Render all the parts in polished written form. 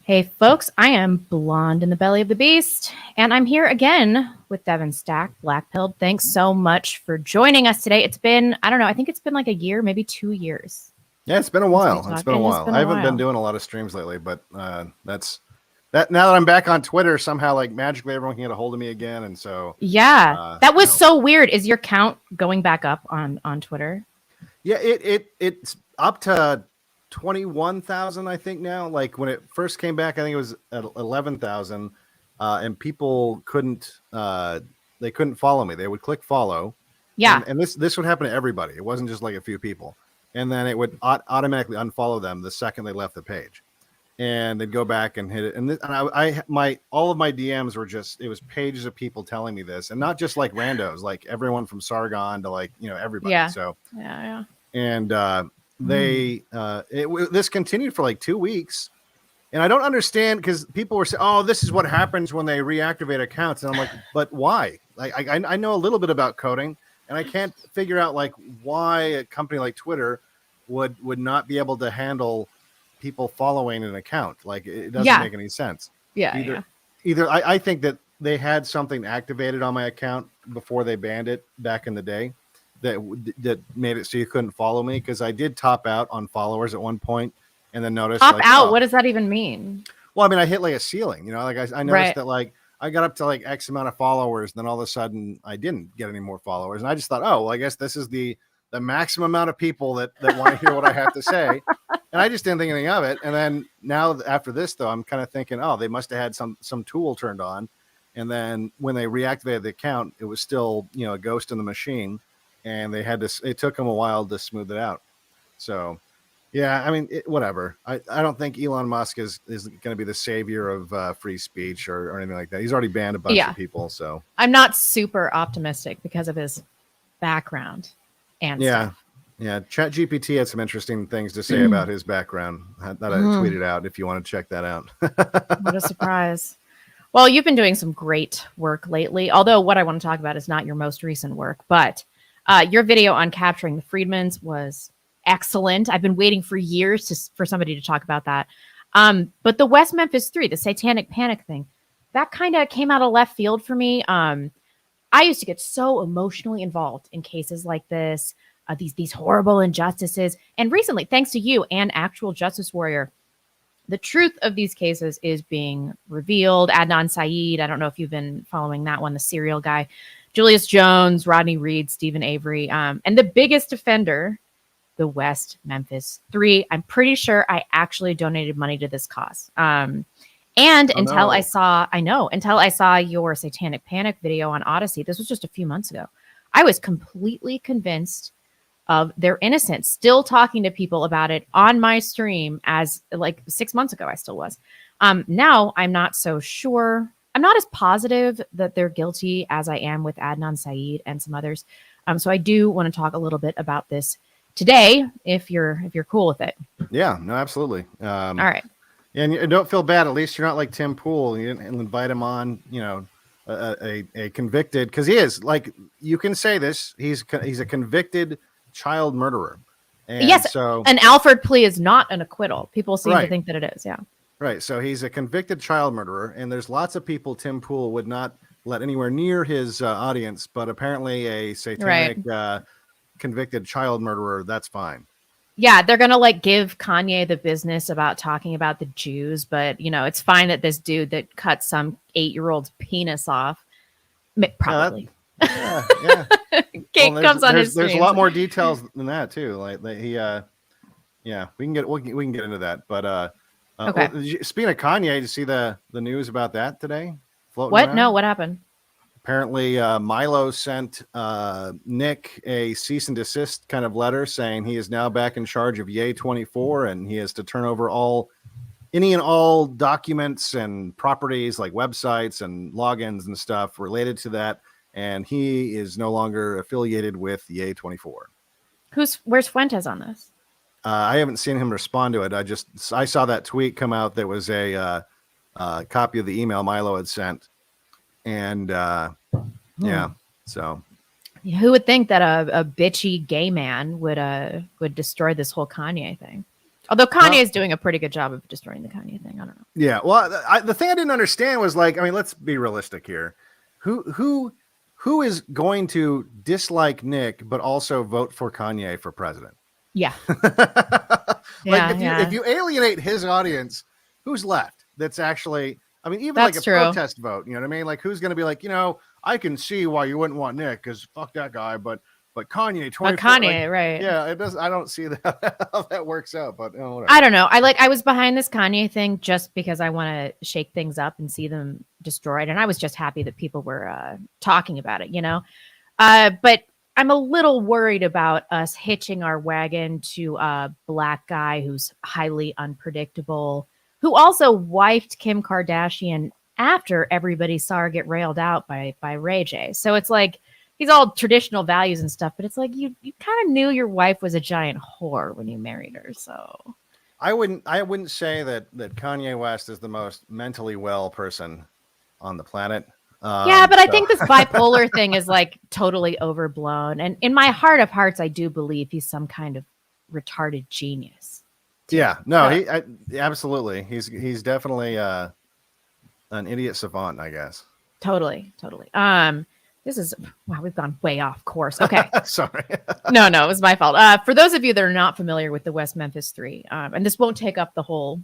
Hey folks, I am blonde in the belly of the beast, and I'm here again with Devon Stack, Black Pilled. Thanks so much for joining us today. It's been, I don't know, I think it's been like a year, maybe 2 years Yeah, it's been a since we while. It's talked. been a It has while. been I a haven't been while. doing a lot of streams lately, but that's that. Now that I'm back on Twitter, somehow like magically everyone can get a hold of me again, and so Yeah, uh, that you was know, so weird. Is your count going back up on Twitter? yeah, it's up to 21,000, I think now. Like when it first came back, I think it was at 11,000, and people couldn't they couldn't follow me. They would click follow, Yeah. and this would happen to everybody. It wasn't just like a few people, and then it would automatically unfollow them the second they left the page. And they'd go back and hit it. And my all of my DMs were just it was pages of people telling me this, and not just like randos, like everyone from Sargon to like everybody. Yeah. So Yeah. and Mm. this continued for like 2 weeks, and I don't understand because people were saying, "Oh, this is what happens when they reactivate accounts," and I'm like, "But why?" Like I know a little bit about coding, and I can't figure out like why a company like Twitter would not be able to handle people following an account. Like it doesn't Yeah. make any sense. Yeah. Either Yeah. either I think that they had something activated on my account before they banned it back in the day that made it so you couldn't follow me, because I did top out on followers at one point, and then noticed Top like, out. oh, What does that even mean? well, I mean, I hit like a ceiling, like I noticed Right. that like I got up to like X amount of followers, and then all of a sudden I didn't get any more followers, and I just thought, oh, well, I guess this is the maximum amount of people that want to hear what I have to say, and I just didn't think anything of it. And then now after this, though, I'm kind of thinking, oh, they must have had some tool turned on, and then when they reactivated the account, it was still a ghost in the machine, and they had to. It took them a while to smooth it out. So yeah, I mean, whatever. I don't think Elon Musk is going to be the savior of free speech or anything like that. He's already banned a bunch Yeah. of people. So I'm not super optimistic because of his background and yeah, stuff. yeah. ChatGPT had some interesting things to say about his background that I Mm, tweeted out. If you want to check that out. what a surprise. Well, you've been doing some great work lately, although what I want to talk about is not your most recent work, but your video on capturing the Freedmans was excellent. I've been waiting for years for somebody to talk about that. But the West Memphis 3, the satanic panic thing, that kind of came out of left field for me. I used to get so emotionally involved in cases like this, these horrible injustices. And recently, thanks to you and actual Justice Warrior, the truth of these cases is being revealed. Adnan Syed, I don't know if you've been following that one, the serial guy, Julius Jones, Rodney Reed, Stephen Avery, and the biggest offender, the West Memphis 3. I'm pretty sure I actually donated money to this cause. And Oh no. until I saw your Satanic Panic video on Oddysee, this was just a few months ago, I was completely convinced of their innocence, still talking to people about it on my stream as like 6 months ago, I still was. Now I'm not so sure. I'm not as positive that they're guilty as I am with Adnan Syed and some others. So I do want to talk a little bit about this today, if you're cool with it. Yeah. No. Absolutely. All right. And don't feel bad. At least you're not like Tim Pool. You didn't invite him on. A convicted, because he is, like, you can say this. He's a convicted child murderer, and Yes, so an Alford plea is not an acquittal. People seem to right, think that it is. Yeah. right. So he's a convicted child murderer, and there's lots of people Tim Pool would not let anywhere near his audience, but apparently a Right. satanic convicted child murderer, that's fine. Yeah, they're gonna like give Kanye the business about talking about the Jews, but it's fine that this dude that cut some 8-year-old's penis off, Yeah, probably yeah. Well, Kate comes on his there's a streams. lot more details than that too. Like he yeah, we can get into that. But Okay. speaking of Kanye, did you see the news about that today floating What? No, around? what happened? Apparently, Milo sent Nick a cease and desist kind of letter saying he is now back in charge of Yay 24, and he has to turn over any and all documents and properties like websites and logins and stuff related to that. And he is no longer affiliated with Yay 24. Where's Fuentes on this? I haven't seen him respond to it. I saw that tweet come out that was a copy of the email Milo had sent, and yeah, so Who would think that a bitchy gay man would destroy this whole Kanye thing? Although Kanye is doing a pretty good job of destroying the Kanye thing. I don't know. Yeah. Well, the thing I didn't understand was like, I mean, let's be realistic here. Who is going to dislike Nick but also vote for Kanye for president? Yeah. Like if you alienate his audience, who's left? That's actually, I mean, even That's like a true. protest vote, you know what I mean? Like who's going to be like, I can see why you wouldn't want Nick because fuck that guy, but Kanye, 24, Kanye, right? Yeah, it does. I don't see that how that works out, but whatever. I don't know. I was behind this Kanye thing just because I want to shake things up and see them destroyed, and I was just happy that people were talking about it, But I'm a little worried about us hitching our wagon to a black guy who's highly unpredictable, who also wifed Kim Kardashian after everybody saw her get railed out by Ray J. So it's like he's all traditional values and stuff, but it's like you kind of knew your wife was a giant whore when you married her. So I wouldn't say that Kanye West is the most mentally well person on the planet. Yeah, but I think this bipolar thing is like totally overblown. And in my heart of hearts, I do believe he's some kind of retarded genius. Yeah, no, absolutely. He's definitely an idiot savant, I guess. Totally. This is, wow, we've gone way off course. Okay. Sorry. No, it was my fault. For those of you that are not familiar with the West Memphis Three, and this won't take up the whole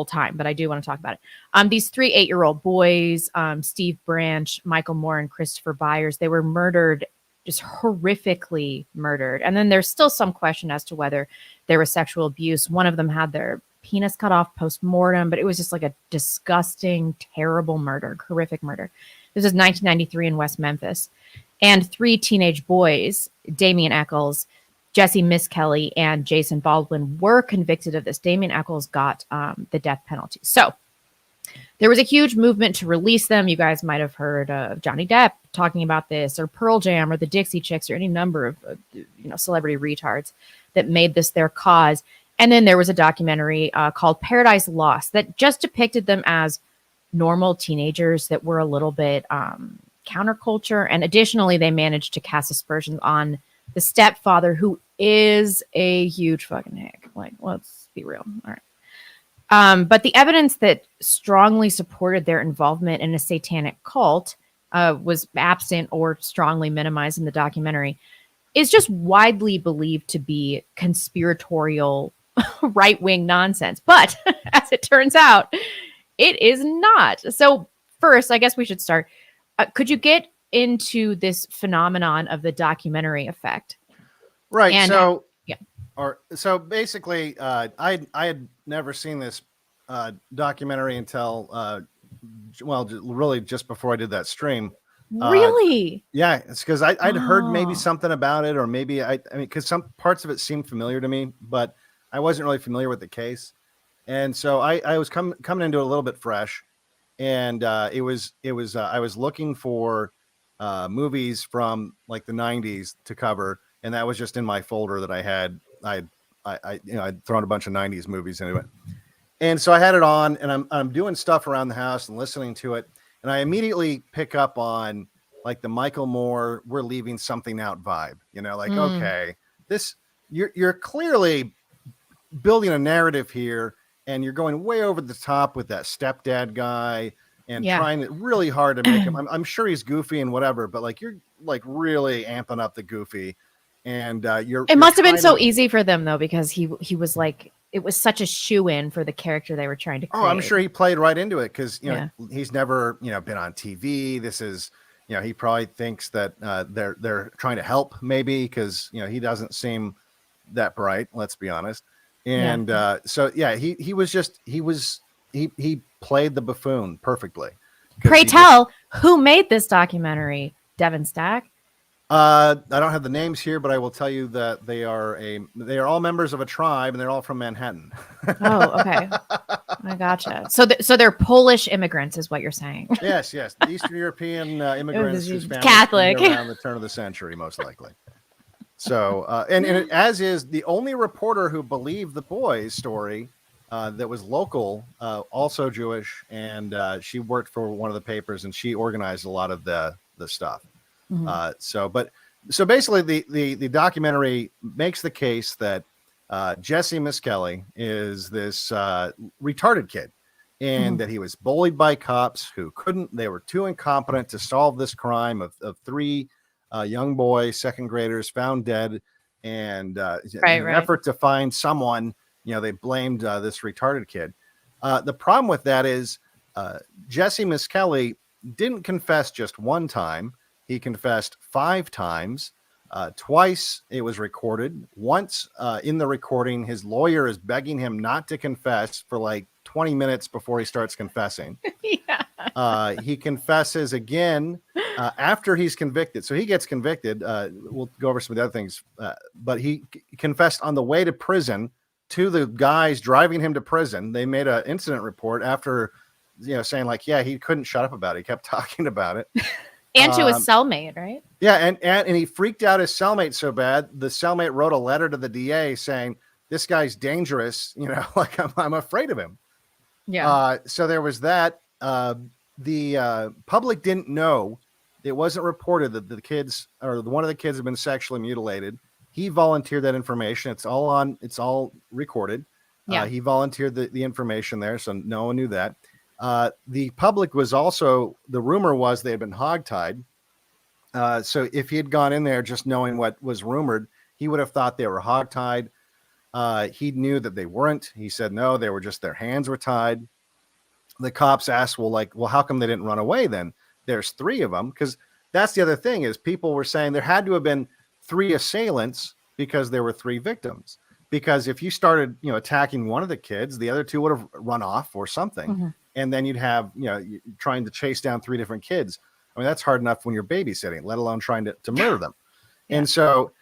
time, but I do want to talk about it. These 3 8-year-old boys, Steve Branch, Michael Moore, and Christopher Byers, they were murdered, just horrifically murdered. And then there's still some question as to whether there was sexual abuse. One of them had their penis cut off post-mortem, but it was just like a disgusting, terrible murder, horrific murder. This is 1993 in West Memphis. And 3 teenage boys, Damian Eccles, Jesse Miskelly, and Jason Baldwin, were convicted of this. Damian Eccles got the death penalty. So there was a huge movement to release them. You guys might have heard of Johnny Depp talking about this, or Pearl Jam, or the Dixie Chicks, or any number of celebrity retards that made this their cause. And then there was a documentary called Paradise Lost that just depicted them as normal teenagers that were a little bit counterculture. And additionally, they managed to cast aspersions on the stepfather, who is a huge fucking hick. Like, let's be real. All right. But the evidence that strongly supported their involvement in a satanic cult was absent or strongly minimized in the documentary, is just widely believed to be conspiratorial right-wing nonsense. But as it turns out, it is not. So first, I guess we should start. Could you get into this phenomenon of the documentary effect? Right. And, so, yeah. So basically, I had never seen this documentary until, really just before I did that stream. Really? Yeah, it's because I'd heard maybe something about it, or maybe I mean, because some parts of it seemed familiar to me, but I wasn't really familiar with the case. And so I was coming into it a little bit fresh, and I was looking for movies from like the 90s to cover, and that was just in my folder that I had. I'd thrown a bunch of 90s movies into it, and so I had it on, and I'm doing stuff around the house and listening to it, and I immediately pick up on like the Michael Moore "We're Leaving Something Out" vibe. Okay, this you're clearly building a narrative here. And you're going way over the top with that stepdad guy and trying really hard to make him. I'm sure he's goofy and whatever, but like you're like really amping up the goofy. And It must have been so easy for them though, because he was like, it was such a shoe-in for the character they were trying to create. Oh, I'm sure he played right into it because he's never been on TV. This is he probably thinks that they're trying to help maybe because he doesn't seem that bright. Let's be honest. And he played the buffoon perfectly. Pray tell, who made this documentary? Devon Stack? I don't have the names here, but I will tell you that they are all members of a tribe, and they're all from Manhattan. Oh, okay. I gotcha. So they're Polish immigrants, is what you're saying. Yes, Eastern European immigrants whose families Catholic came around the turn of the century, most likely. So, and as is the only reporter who believed the boys' story that was local, also Jewish, and she worked for one of the papers, and she organized a lot of the stuff. Mm-hmm. So basically, the documentary makes the case that Jesse Miskelly is this retarded kid, and Mhm. that he was bullied by cops who they were too incompetent to solve this crime of three young boys, second graders, found dead. And in an Right. effort to find someone, they blamed this retarded kid. The problem with that is Jesse Miskelly didn't confess just one time. He confessed 5 times. Twice it was recorded. Once in the recording, his lawyer is begging him not to confess for like 20 minutes before he starts confessing. Yeah. He confesses again after he's convicted. So he gets convicted. We'll go over some of the other things. But he confessed on the way to prison to the guys driving him to prison. They made an incident report after, saying like, yeah, he couldn't shut up about it. He kept talking about it. And to his cellmate, right? Yeah, and he freaked out his cellmate so bad, the cellmate wrote a letter to the DA saying, this guy's dangerous, like I'm afraid of him. Yeah. So there was that. The public didn't know. It wasn't reported that the kids or one of the kids had been sexually mutilated. He volunteered that information. It's all recorded. Yeah. He volunteered the information there, so no one knew that. The public was also, the rumor was they had been hogtied. So if he had gone in there just knowing what was rumored, he would have thought they were hogtied. He knew that they weren't. He said, no, they were just, their hands were tied. The cops asked, well, how come they didn't run away then? There's 3 of them. Because that's the other thing is people were saying there had to have been 3 assailants because there were 3 victims. Because if you started, attacking one of the kids, the other 2 would have run off or something. Mm-hmm. And then you'd have, trying to chase down 3 different kids. I mean, that's hard enough when you're babysitting, let alone trying to murder them. Yeah. And so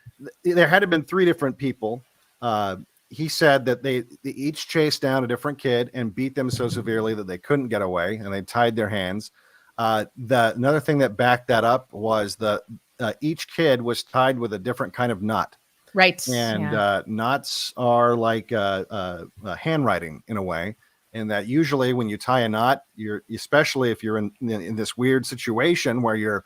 there had to have been 3 different people. He said that they each chased down a different kid and beat them so severely that they couldn't get away, and they tied their hands. Another thing that backed that up was each kid was tied with a different kind of knot. Right. And knots are like handwriting in a way. And that usually when you tie a knot, especially if you're in this weird situation where you're,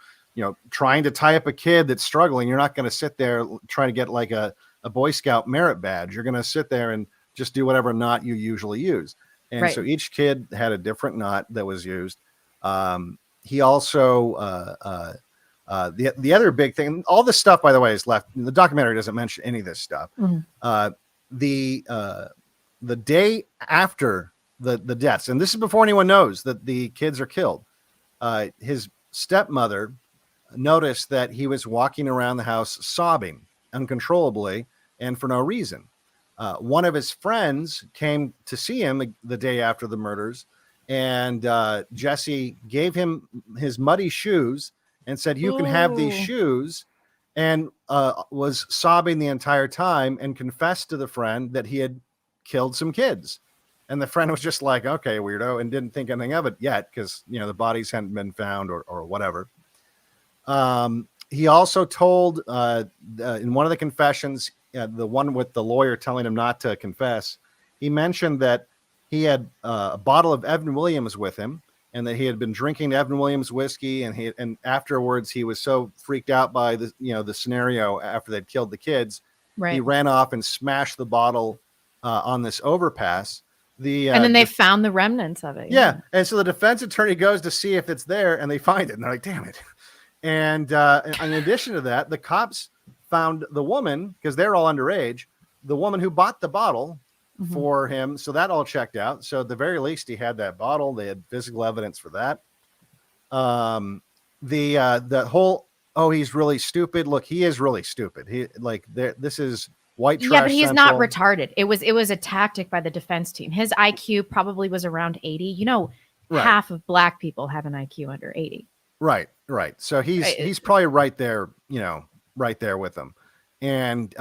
trying to tie up a kid that's struggling, you're not going to sit there trying to get like a Boy Scout merit badge. You're going to sit there and just do whatever knot you usually use. And right. So each kid had a different knot that was used. He also, the other big thing, all this stuff, by the way, is left. The documentary doesn't mention any of this stuff. Mm-hmm. The day after the deaths, and this is before anyone knows that the kids are killed, his stepmother noticed that he was walking around the house sobbing uncontrollably and for no reason. One of his friends came to see him the day after the murders, and Jesse gave him his muddy shoes and said, you can have these shoes, and was sobbing the entire time and confessed to the friend that he had killed some kids. And the friend was just like, okay, weirdo, and didn't think anything of it yet because, the bodies hadn't been found or whatever. He also told in one of the confessions, the one with the lawyer telling him not to confess, he mentioned that he had a bottle of Evan Williams with him and that he had been drinking Evan Williams whiskey. And afterwards he was so freaked out by the scenario after they'd killed the kids. Right. He ran off and smashed the bottle on this overpass. And then they found the remnants of it. Yeah. And so the defense attorney goes to see if it's there and they find it. And they're like, damn it. And in addition to that, the cops found the woman, because they're all underage, the woman who bought the bottle for him. So that all checked out. So at the very least, he had that bottle. They had physical evidence for that. The whole, he's really stupid. Look, he is really stupid. This is white trash. Yeah, but he's central. not retarded. It was a tactic by the defense team. His IQ probably was around 80. Right. Half of Black people have an IQ under 80. Right. So he's probably right there, right there with them. And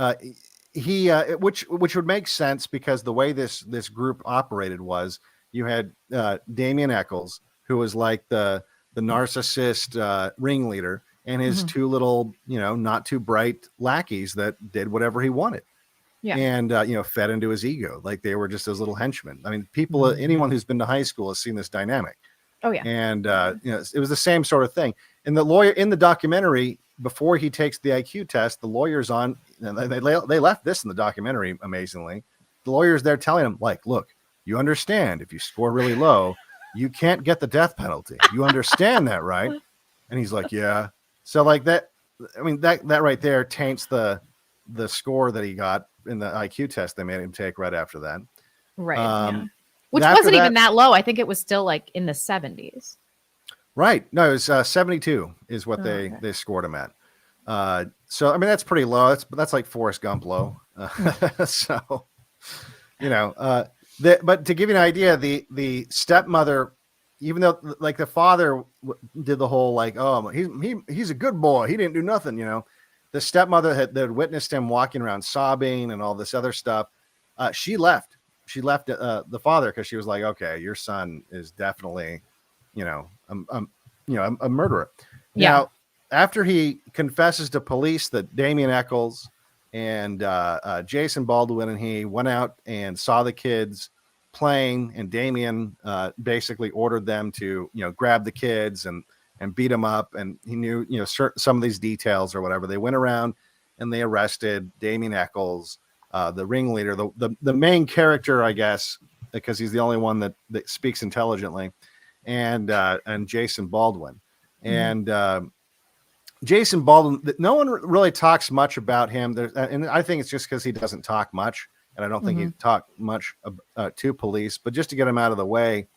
he which would make sense because the way this group operated was you had Damien Eccles, who was like the narcissist ringleader, and his 2 little, not too bright lackeys that did whatever he wanted. Yeah. And, fed into his ego. Like they were just his little henchmen. I mean, anyone who's been to high school has seen this dynamic. Oh, yeah. And, it was the same sort of thing. And the lawyer in the documentary, before he takes the IQ test, the lawyer's on, and they left this in the documentary, amazingly. The lawyer's there telling him, like, look, you understand if you score really low, you can't get the death penalty. You understand that, right? And he's like, yeah. So like that, I mean, that right there taints the score that he got in the IQ test they made him take right after that. Right. Yeah. Which wasn't even that low. I think it was still like in the 70s. Right. No, it was 72 is what they scored him at. So, I mean, that's pretty low. That's like Forrest Gump low. So, you know, but to give you an idea, the stepmother, even though like the father did the whole like, oh, he's a good boy, he didn't do nothing, you know, the stepmother had witnessed him walking around sobbing and all this other stuff. She left the father because she was like, okay, your son is definitely, you know, a murderer. Yeah. Now, after he confesses to police that Damien Eccles and Jason Baldwin and he went out and saw the kids playing, and Damien basically ordered them to, you know, grab the kids and beat them up, and he knew, you know, some of these details or whatever. They went around and they arrested Damien Eccles, the ringleader, the main character, I guess, because he's the only one that speaks intelligently, and Jason Baldwin. And Jason Baldwin, no one really talks much about him. And I think it's just because he doesn't talk much, and I don't think he talked much to police. But just to get him out of the way,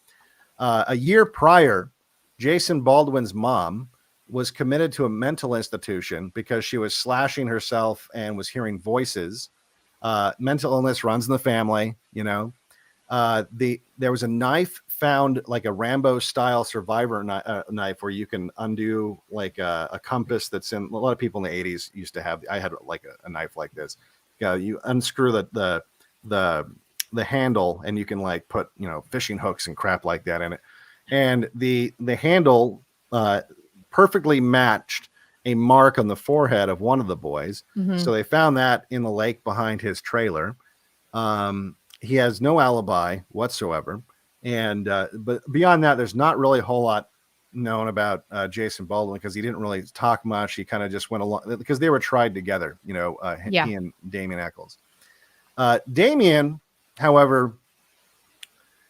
a year prior, Jason Baldwin's mom was committed to a mental institution because she was slashing herself and was hearing voices. Mental illness runs in the family, you know. There was a knife found, like a Rambo style survivor knife, where you can undo like a compass that's in a lot of people in the 80s used to have. I had like a knife like this. You unscrew the handle, and you can like put, you know, fishing hooks and crap like that in it. And the handle perfectly matched a mark on the forehead of one of the boys. So they found that in the lake behind his trailer. He has no alibi whatsoever. And but beyond that, there's not really a whole lot known about Jason Baldwin, because he didn't really talk much. He kind of just went along because they were tried together, you know, he and Damien Eccles. Damien, however,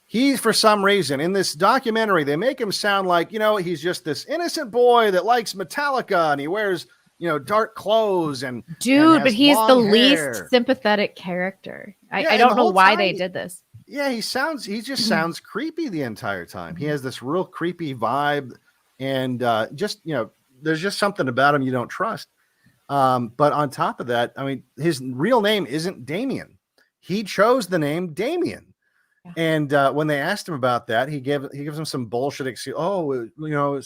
he, for some reason, in this documentary, they make him sound like, you know, he's just this innocent boy that likes Metallica, and he wears, you know, dark clothes and but he's the hair. Least sympathetic character. I don't know why they did this. Yeah, he just sounds creepy the entire time. He has this real creepy vibe, and just, you know, there's just something about him you don't trust. But on top of that, I mean, his real name isn't Damien. He chose the name Damien. Yeah. And when they asked him about that, he gives them some bullshit excuse. Oh, you know,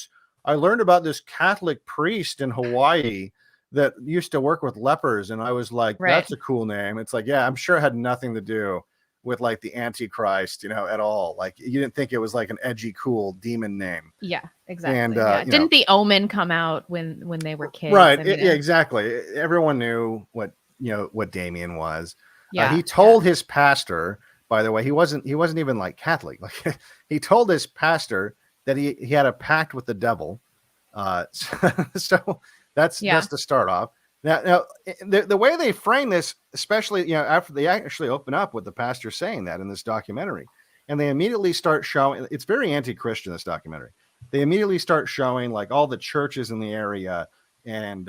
I learned about this Catholic priest in Hawaii that used to work with lepers, and I was like, that's a cool name. It's like, yeah, I'm sure it had nothing to do with like the Antichrist, you know, at all. Like, you didn't think it was like an edgy, cool demon name. Yeah, exactly. And didn't The Omen come out when they were kids? Right. I mean, yeah, exactly. Everyone knew what Damien was. Yeah. He told his pastor, by the way, he wasn't even like Catholic. Like, he told his pastor that he had a pact with the devil. So that's to start off. Now, the way they frame this, especially, you know, after they actually open up with the pastor saying that in this documentary, and they immediately start showing, it's very anti-Christian, this documentary. They immediately start showing like all the churches in the area, and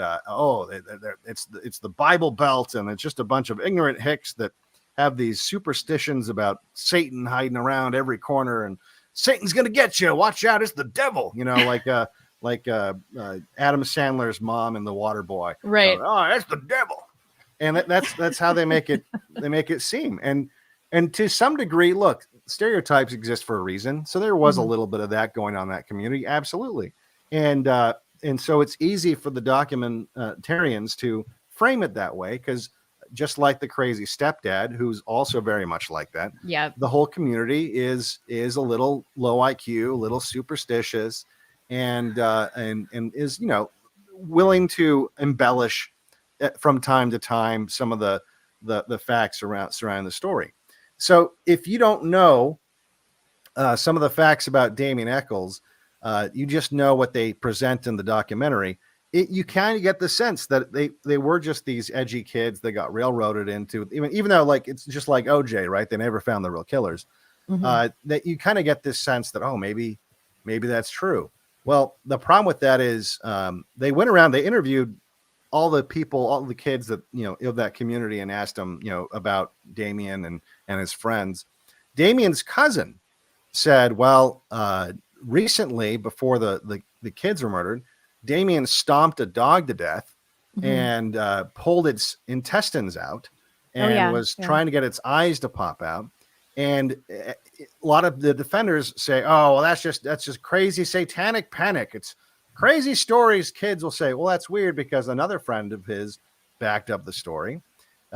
it's the Bible Belt, and it's just a bunch of ignorant hicks that have these superstitions about Satan hiding around every corner, and Satan's gonna get you. Watch out, it's the devil. You know, like Adam Sandler's mom in The Waterboy. Right. Oh, that's the devil. And that's how they make it. They make it seem. And to some degree, look, stereotypes exist for a reason. So there was a little bit of that going on in that community. Absolutely. And so it's easy for the documentarians to frame it that way, because just like the crazy stepdad, who's also very much like that. Yeah. The whole community is a little low IQ, a little superstitious, and is, you know, willing to embellish from time to time some of the facts surrounding the story. So if you don't know some of the facts about Damien Eccles, you just know what they present in the documentary. you kind of get the sense that they were just these edgy kids that got railroaded into, even though like it's just like OJ, right? They never found the real killers. That you kind of get this sense that, oh, maybe that's true. Well, the problem with that is they went around, they interviewed all the people, all the kids that, of that community, and asked them, about Damien and his friends. Damien's cousin said, well, recently, before the kids were murdered, Damien stomped a dog to death and pulled its intestines out and was trying to get its eyes to pop out. And a lot of the defenders say, oh, well, that's just crazy satanic panic. It's crazy stories. Kids will say, well, that's weird, because another friend of his backed up the story.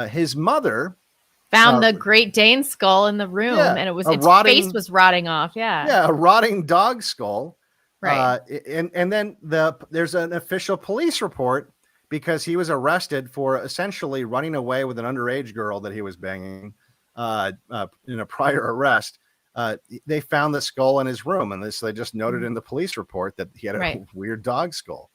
His mother found the Great Dane skull in the room, and it was its face was rotting off. Yeah, a rotting dog skull. Right. And then there's an official police report, because he was arrested for essentially running away with an underage girl that he was banging in a prior arrest. They found the skull in his room, and they just noted in the police report that he had a weird dog skull.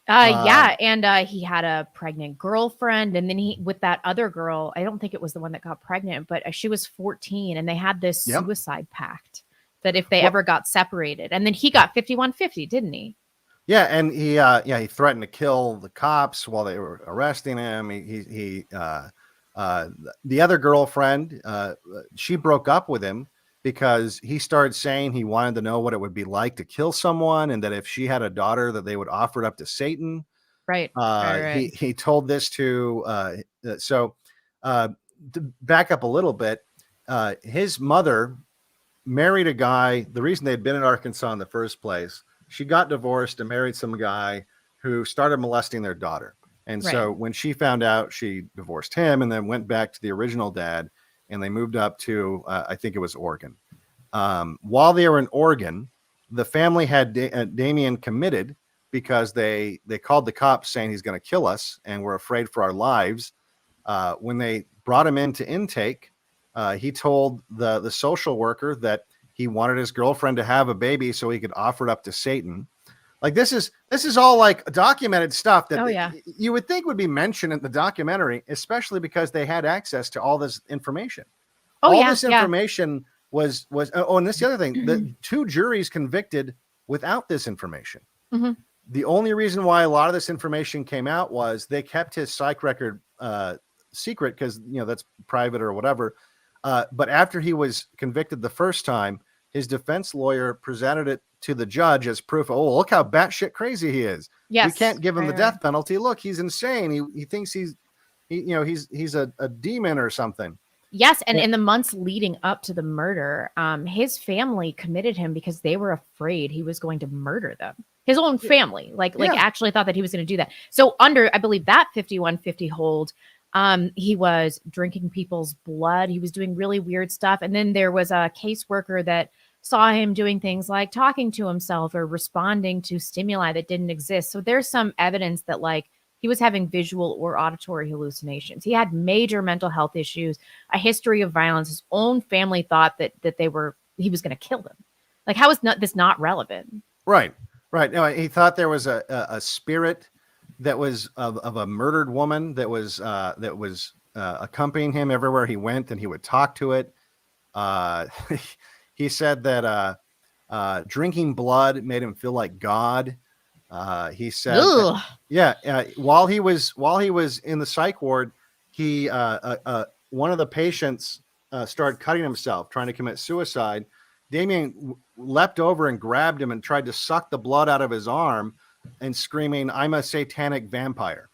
And he had a pregnant girlfriend, and then with that other girl, I don't think it was the one that got pregnant, but she was 14, and they had this suicide pact that if they ever got separated, and then he got 5150, didn't he? Yeah, and he threatened to kill the cops while they were arresting him. The other girlfriend, she broke up with him because he started saying he wanted to know what it would be like to kill someone, and that if she had a daughter, that they would offer it up to Satan. Right. He told this to back up a little bit. His mother married a guy. The reason they'd been in Arkansas in the first place, she got divorced and married some guy who started molesting their daughter. And so when she found out, she divorced him and then went back to the original dad, and they moved up to, I think it was Oregon. While they were in Oregon, the family had Damien committed because they called the cops saying he's going to kill us and we're afraid for our lives. When they brought him into intake, he told the social worker that he wanted his girlfriend to have a baby so he could offer it up to Satan. Like this is all like documented stuff that you would think would be mentioned in the documentary, especially because they had access to all this information. This information was and this is the other thing, the 2 juries convicted without this information. The only reason why a lot of this information came out was they kept his psych record secret, because that's private or whatever. But after he was convicted the first time, his defense lawyer presented it to the judge as proof. Oh, look how batshit crazy he is. Yes, we can't give him the death penalty. Look, he's insane. He thinks he's a demon or something. Yes, and in the months leading up to the murder, his family committed him because they were afraid he was going to murder them. His own family, actually thought that he was going to do that. So under, I believe, that 5150 hold, he was drinking people's blood. He was doing really weird stuff. And then there was a caseworker that saw him doing things like talking to himself or responding to stimuli that didn't exist. So there's some evidence that he was having visual or auditory hallucinations. He had major mental health issues, a history of violence. His own family thought that he was going to kill them. Like, how is this not relevant? Right. No, he thought there was a spirit that was of a murdered woman that was accompanying him everywhere he went, and he would talk to it. He said that drinking blood made him feel like God. He said, while he was in the psych ward, he one of the patients started cutting himself, trying to commit suicide. Damien leapt over and grabbed him and tried to suck the blood out of his arm, and screaming, "I'm a satanic vampire."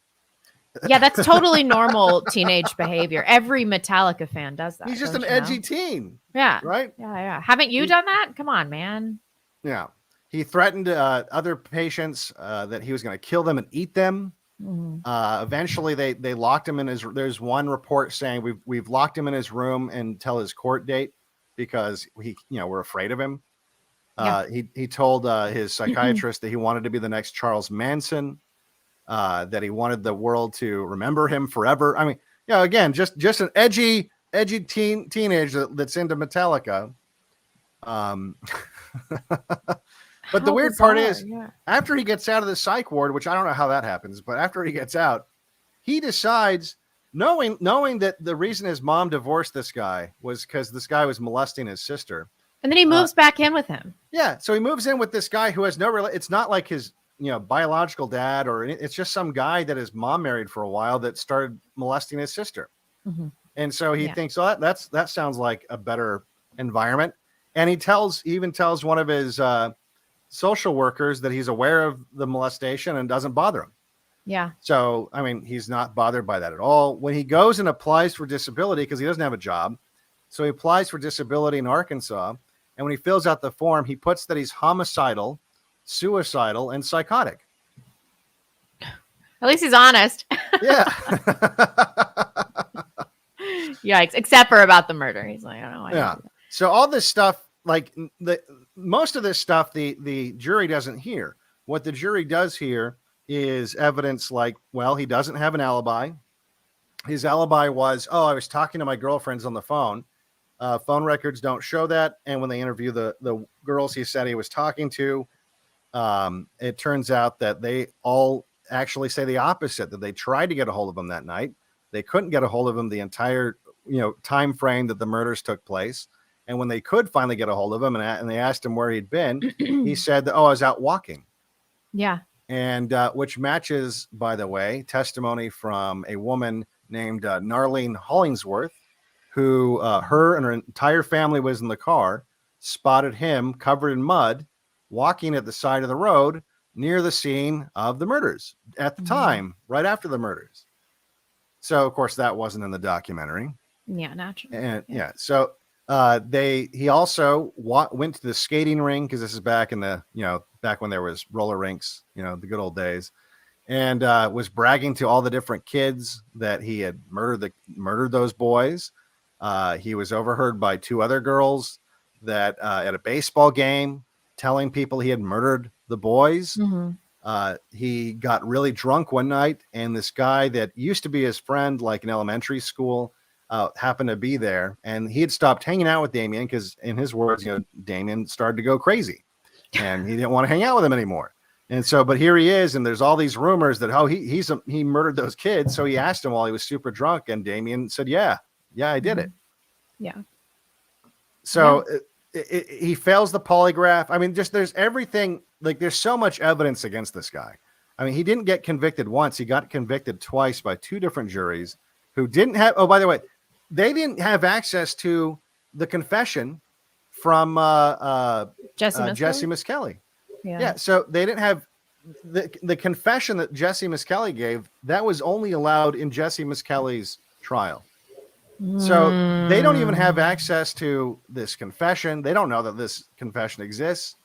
Yeah, that's totally normal teenage behavior. Every Metallica fan does that. He's just an edgy teen. Yeah. Right? Yeah. Haven't you done that? Come on, man. Yeah. He threatened other patients that he was going to kill them and eat them. Eventually, they locked him in his. There's one report saying we've locked him in his room until his court date because we're afraid of him. He told his psychiatrist that he wanted to be the next Charles Manson, that he wanted the world to remember him forever. I mean, again, just an edgy teenager that's into Metallica. But the How weird part bizarre, is, yeah. after he gets out of the psych ward, which I don't know how that happens, but after he gets out, he decides, knowing that the reason his mom divorced this guy was because this guy was molesting his sister. And then he moves back in with him. Yeah, so he moves in with this guy who has it's not like his biological dad, or it's just some guy that his mom married for a while that started molesting his sister. Mm-hmm. And so he thinks, oh, that sounds like a better environment. And he even tells one of his social workers that he's aware of the molestation and doesn't bother him. Yeah. So, I mean, he's not bothered by that at all. When he goes and applies for disability, because he doesn't have a job, so he applies for disability in Arkansas. And when he fills out the form, he puts that he's homicidal, suicidal, and psychotic. At least he's honest. Yeah. Yikes. Except for about the murder. He's like, I don't know. Yeah. So all this stuff, like most of this stuff, the jury doesn't hear. What the jury does hear is evidence like, well, he doesn't have an alibi. His alibi was, I was talking to my girlfriends on the phone. Phone records don't show that. And when they interview the girls he said he was talking to, it turns out that they all actually say the opposite, that they tried to get a hold of him that night. They couldn't get a hold of him the entire time frame that the murders took place. And when they could finally get a hold of him and they asked him where he'd been, he said that, I was out walking. Yeah. And which matches, by the way, testimony from a woman named Narlene Hollingsworth, who her and her entire family was in the car, spotted him covered in mud, walking at the side of the road near the scene of the murders at the time, right after the murders. So, of course, that wasn't in the documentary. Yeah, naturally. And so he also went to the skating ring, because this is back in the back when there was roller rinks, the good old days, and was bragging to all the different kids that he had murdered those boys. He was overheard by two other girls that at a baseball game telling people he had murdered the boys. Mm-hmm. He got really drunk one night, and this guy that used to be his friend, like in elementary school, happened to be there, and he had stopped hanging out with Damien because, in his words, Damien started to go crazy, and he didn't want to hang out with him anymore. And so, but here he is, and there's all these rumors that he murdered those kids. So he asked him while he was super drunk, and Damien said, "Yeah, I did it." Yeah. So he fails the polygraph. I mean, there's everything. Like, there's so much evidence against this guy. I mean, he didn't get convicted once; he got convicted twice by two different juries who didn't have. Oh, by the way, they didn't have access to the confession from Jesse Miskelly. Yeah. So they didn't have the confession that Jesse Miskelly gave. That was only allowed in Jesse Miskelly's trial. So they don't even have access to this confession. They don't know that this confession exists.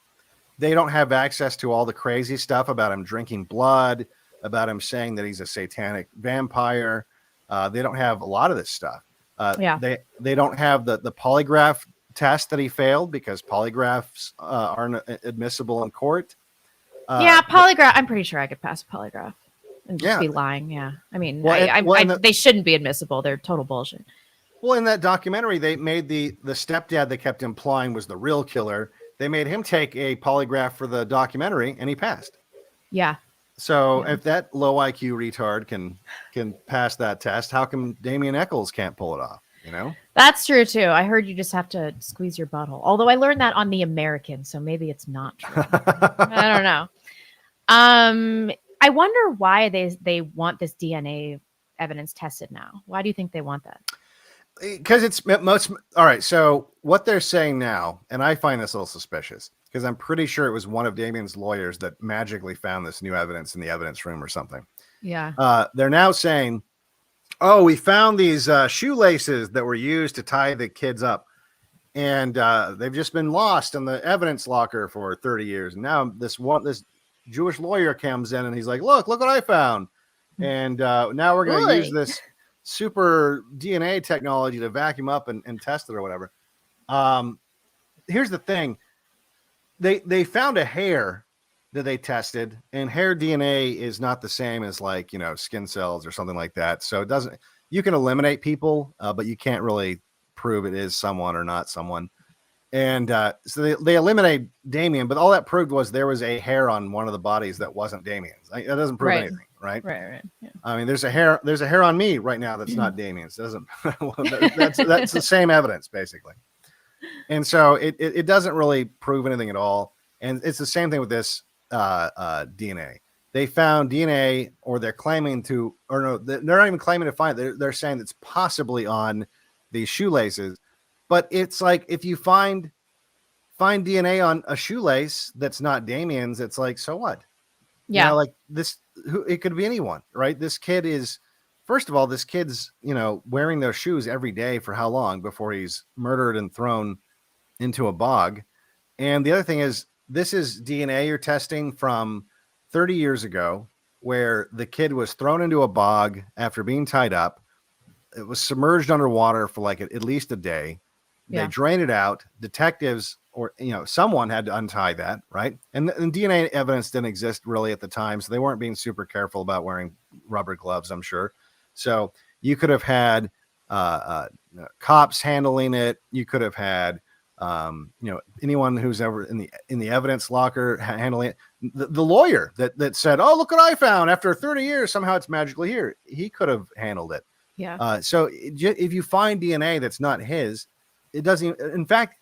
They don't have access to all the crazy stuff about him drinking blood, about him saying that he's a satanic vampire. They don't have a lot of this stuff. They don't have the polygraph test that he failed, because polygraphs aren't admissible in court. Polygraph. I'm pretty sure I could pass a polygraph and just be lying. Yeah. I mean, they shouldn't be admissible. They're total bullshit. Well, in that documentary, they made the stepdad they kept implying was the real killer. They made him take a polygraph for the documentary, and he passed. Yeah. So if that low IQ retard can pass that test, how come Damien Eccles can't pull it off? That's true too. I heard you just have to squeeze your butthole. Although I learned that on The American, so maybe it's not true. I don't know. I wonder why they want this DNA evidence tested now. Why do you think they want that? Because it's most all right. So what they're saying now, and I find this a little suspicious, because I'm pretty sure it was one of Damien's lawyers that magically found this new evidence in the evidence room or something. Yeah. They're now saying, "Oh, we found these shoelaces that were used to tie the kids up, and they've just been lost in the evidence locker for 30 years. And now this Jewish lawyer comes in and he's like, look what I found. And now we're going to use this super DNA technology to vacuum up and test it or whatever." Here's the thing. They found a hair that they tested, and hair DNA is not the same as skin cells or something like that. So you can eliminate people, but you can't really prove it is someone or not someone. And so they eliminate Damien, but all that proved was there was a hair on one of the bodies that wasn't Damien's. That doesn't prove Right. anything, right? Right. Yeah. I mean, there's a hair on me right now that's not Damien's. It doesn't that's the same evidence basically. And so it doesn't really prove anything at all. And it's the same thing with this DNA. They found DNA, or they're claiming to, or no, they're not even claiming to find it. They're saying it's possibly on these shoelaces. But it's like, if you find DNA on a shoelace that's not Damien's, it's like, so what? Yeah. You know, like this, it could be anyone, right? This kid is, first of all, this kid's, wearing those shoes every day for how long before he's murdered and thrown into a bog? And the other thing is, this is DNA you're testing from 30 years ago, where the kid was thrown into a bog after being tied up. It was submerged underwater for like at least a day. They drained it out. Detectives, or someone had to untie that, right? And DNA evidence didn't exist really at the time, so they weren't being super careful about wearing rubber gloves, I'm sure. So you could have had cops handling it. You could have had anyone who's ever in the evidence locker handling it. The lawyer that said, "Oh, look what I found after 30 years. Somehow it's magically here." He could have handled it. Yeah. So if you find DNA that's not his, it doesn't. In fact,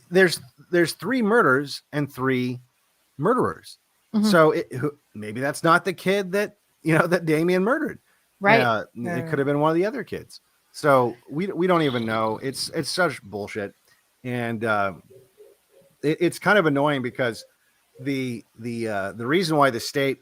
there's 3 murders and 3 murderers. Mhm. So maybe that's not the kid that that Damien murdered. Right. It could have been one of the other kids. So we don't even know. It's such bullshit, and it's kind of annoying because the reason why the state,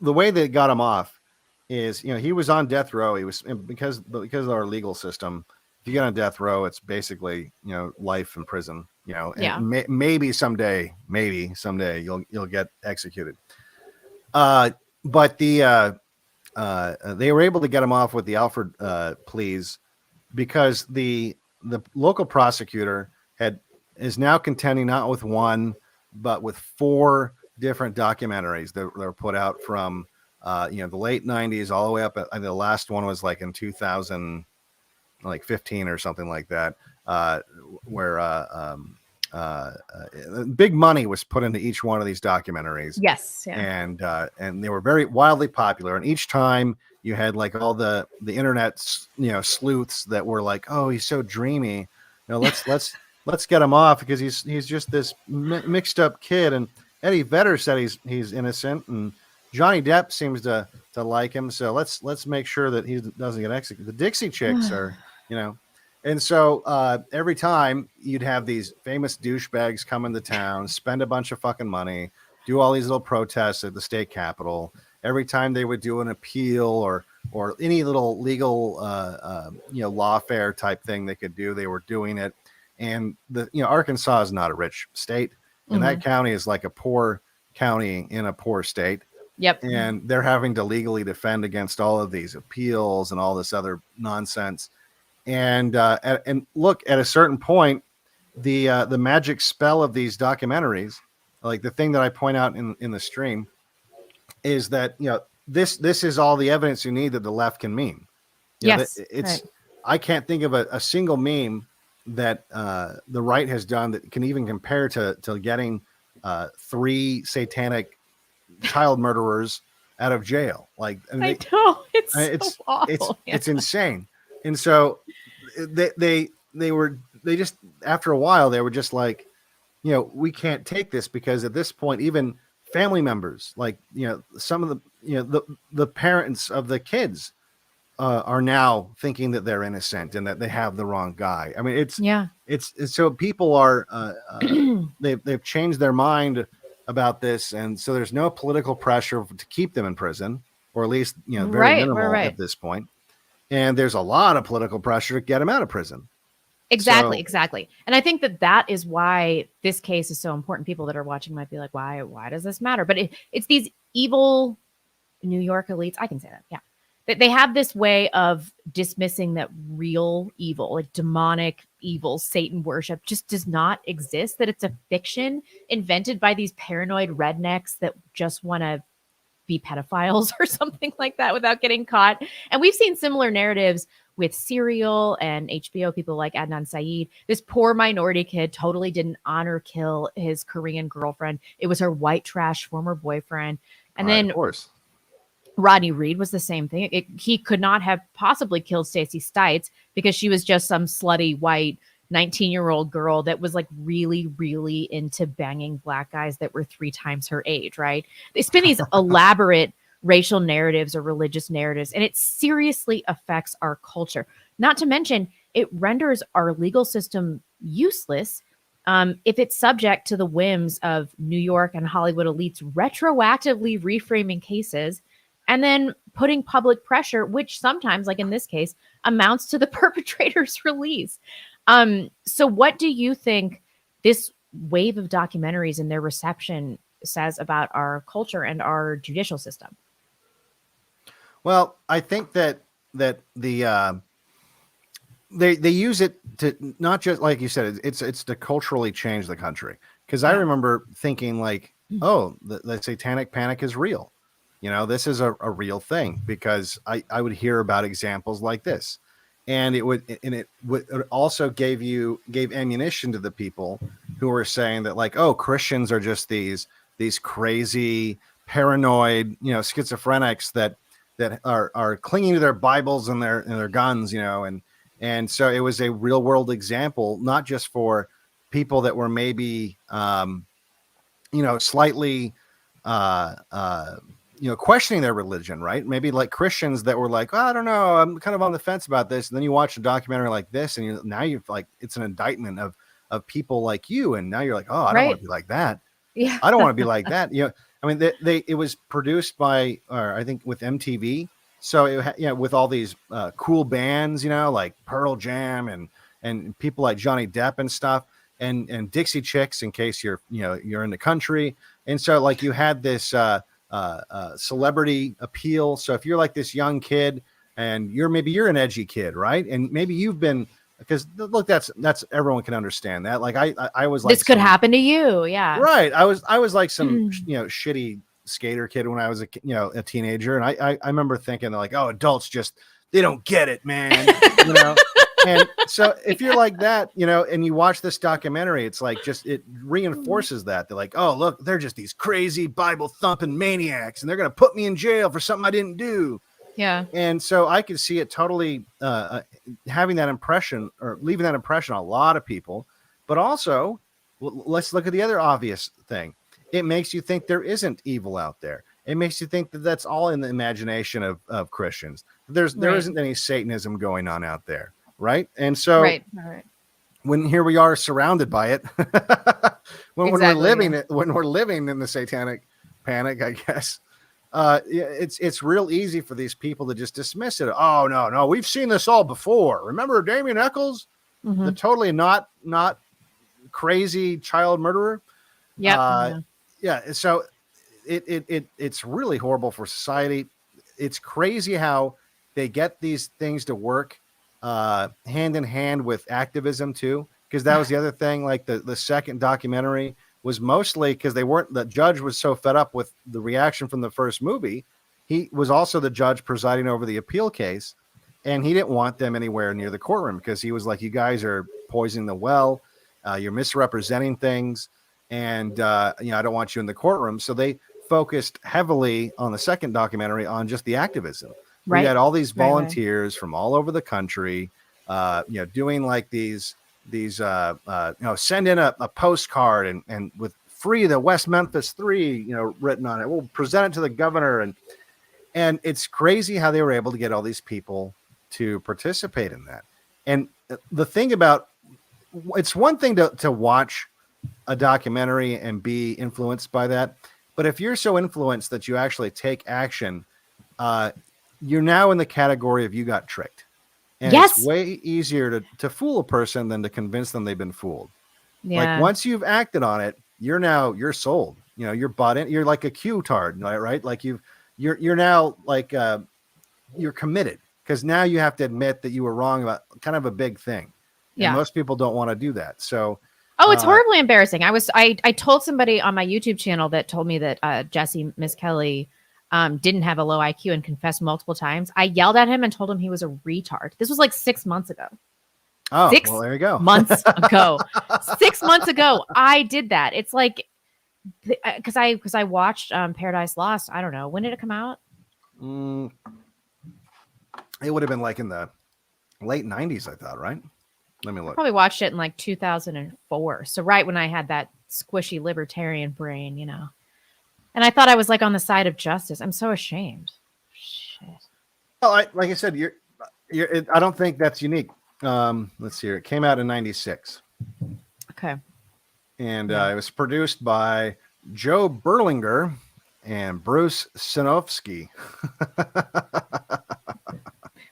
the way they got him off is, he was on death row. He was, because of our legal system. If you get on death row, it's basically, life in prison, and maybe someday you'll get executed. But they were able to get him off with the Alfred pleas, because the local prosecutor is now contending not with 1, but with 4 different documentaries that were put out from the late 90s all the way up. The last one was like in 2015 or something like that, where big money was put into each one of these documentaries. Yes. Yeah. And they were very wildly popular. And each time you had like all the internet, sleuths that were like, "Oh, he's so dreamy. Let's get him off because he's just this mixed up kid." And Eddie Vedder said he's innocent, and Johnny Depp seems to like him. So let's make sure that he doesn't get executed. The Dixie Chicks are, and so every time you'd have these famous douchebags come into town, spend a bunch of fucking money, do all these little protests at the state capitol. Every time they would do an appeal or any little legal lawfare type thing they could do, they were doing it. And Arkansas is not a rich state, and that county is like a poor county in a poor state. Yep. And they're having to legally defend against all of these appeals and all this other nonsense. And look, at a certain point, the magic spell of these documentaries, like the thing that I point out in the stream, is that this is all the evidence you need that the left can meme. Yes. Right. I can't think of a single meme that the right has done that can even compare to getting 3 satanic child murderers out of jail. Like, I know it's so awful. It's insane. And so they just, after a while, they were just like, we can't take this, because at this point, even family members, like, some of the parents of the kids are now thinking that they're innocent and that they have the wrong guy. I mean, it's so people are they've changed their mind about this, and so there's no political pressure to keep them in prison, or at least very minimal at this point. And there's a lot of political pressure to get them out of prison. Exactly. And I think that is why this case is so important. People that are watching might be like, why does this matter? But it's these evil New York elites. I can say that. Yeah. They have this way of dismissing that real evil, like demonic evil, Satan worship, just does not exist, that it's a fiction invented by these paranoid rednecks that just want to be pedophiles or something like that without getting caught. And we've seen similar narratives with Serial and HBO, people like Adnan Syed. This poor minority kid totally didn't honor kill his Korean girlfriend. It was her white trash former boyfriend. And Right, of then course. Rodney Reed was the same thing. He could not have possibly killed Stacey Stites because she was just some slutty white 19-year-old girl that was like really, really into banging black guys that were 3 times her age, right? They spin these elaborate racial narratives or religious narratives, and it seriously affects our culture. Not to mention, it renders our legal system useless if it's subject to the whims of New York and Hollywood elites retroactively reframing cases and then putting public pressure, which sometimes, like in this case, amounts to the perpetrator's release. So what do you think this wave of documentaries and their reception says about our culture and our judicial system? Well, I think that the they use it to not just like you said, it's to culturally change the country. Because I Yeah. remember thinking like, oh, the satanic panic is real. You know, this is a real thing because I would hear about examples like this. And it also gave ammunition to the people who were saying that like, oh, Christians are just these crazy, paranoid, schizophrenics that are clinging to their Bibles and their guns, and so it was a real world example, not just for people that were maybe slightly questioning their religion, right? Maybe like Christians that were like, oh, I don't know, I'm kind of on the fence about this. And then you watch a documentary like this, and now you're like, it's an indictment of people like you, and now you're like, oh, I don't want to be like that. Yeah. I don't want to be like that. I mean, it was produced by, or I think with MTV. So with all these cool bands, like Pearl Jam and people like Johnny Depp and stuff, and Dixie Chicks, in case you're in the country. And so like you had this celebrity appeal. So if you're like this young kid and you're an edgy kid, right? And maybe you've been, because look, that's everyone can understand that. Like I was like, this could happen to you. Yeah. Right. I was like some, shitty skater kid when I was a teenager. And I remember thinking like, oh, adults they don't get it, man. And so if you're like that, and you watch this documentary, it's like it reinforces that. They're like, oh, look, they're just these crazy Bible thumping maniacs, and they're going to put me in jail for something I didn't do. Yeah. And so I could see it totally having that impression or leaving that impression on a lot of people. But also, let's look at the other obvious thing. It makes you think there isn't evil out there. It makes you think that that's all in the imagination of Christians. There isn't any Satanism going on out there. Right. And so when here we are surrounded by it, when we're living in the satanic panic, I guess, it's real easy for these people to just dismiss it. Oh, no, we've seen this all before. Remember Damien Eccles, the totally not crazy child murderer? Yeah. Yeah. So it's really horrible for society. It's crazy how they get these things to work hand in hand with activism too, because that was the other thing. Like the second documentary was mostly because the judge was so fed up with the reaction from the first movie. He was also the judge presiding over the appeal case, and he didn't want them anywhere near the courtroom because he was like, you guys are poisoning the well, you're misrepresenting things, and I don't want you in the courtroom. So they focused heavily on the second documentary on just the activism. Right. We had all these volunteers from all over the country, doing like these send in a postcard and with free the West Memphis 3, written on it. We'll present it to the governor. And it's crazy how they were able to get all these people to participate in that. And the thing about, it's one thing to watch a documentary and be influenced by that. But if you're so influenced that you actually take action, you're now in the category of you got tricked. And it's way easier to fool a person than to convince them they've been fooled. Yeah. Like once you've acted on it, you're sold. You're bought in. You're like a Q-tard, right? Like you're now like you're committed, because now you have to admit that you were wrong about kind of a big thing. Yeah. And most people don't want to do that. So it's horribly embarrassing. I told somebody on my YouTube channel that told me that Jesse Miss Kelly didn't have a low IQ and confessed multiple times. I yelled at him and told him he was a retard. This was like 6 months ago. Oh, 6 well, there you go. months ago. 6 months ago, I did that. It's like because I watched Paradise Lost. I don't know, when did it come out? It would have been like in the late 90s, I thought, right? Let me look. Probably watched it in like 2004. So right when I had that squishy libertarian brain, you know. And I thought I was like on the side of justice. I'm so ashamed. Shit. Well, like I said, I don't think that's unique. Let's see here. It came out in 96. Okay. And it was produced by Joe Berlinger and Bruce Sinofsky.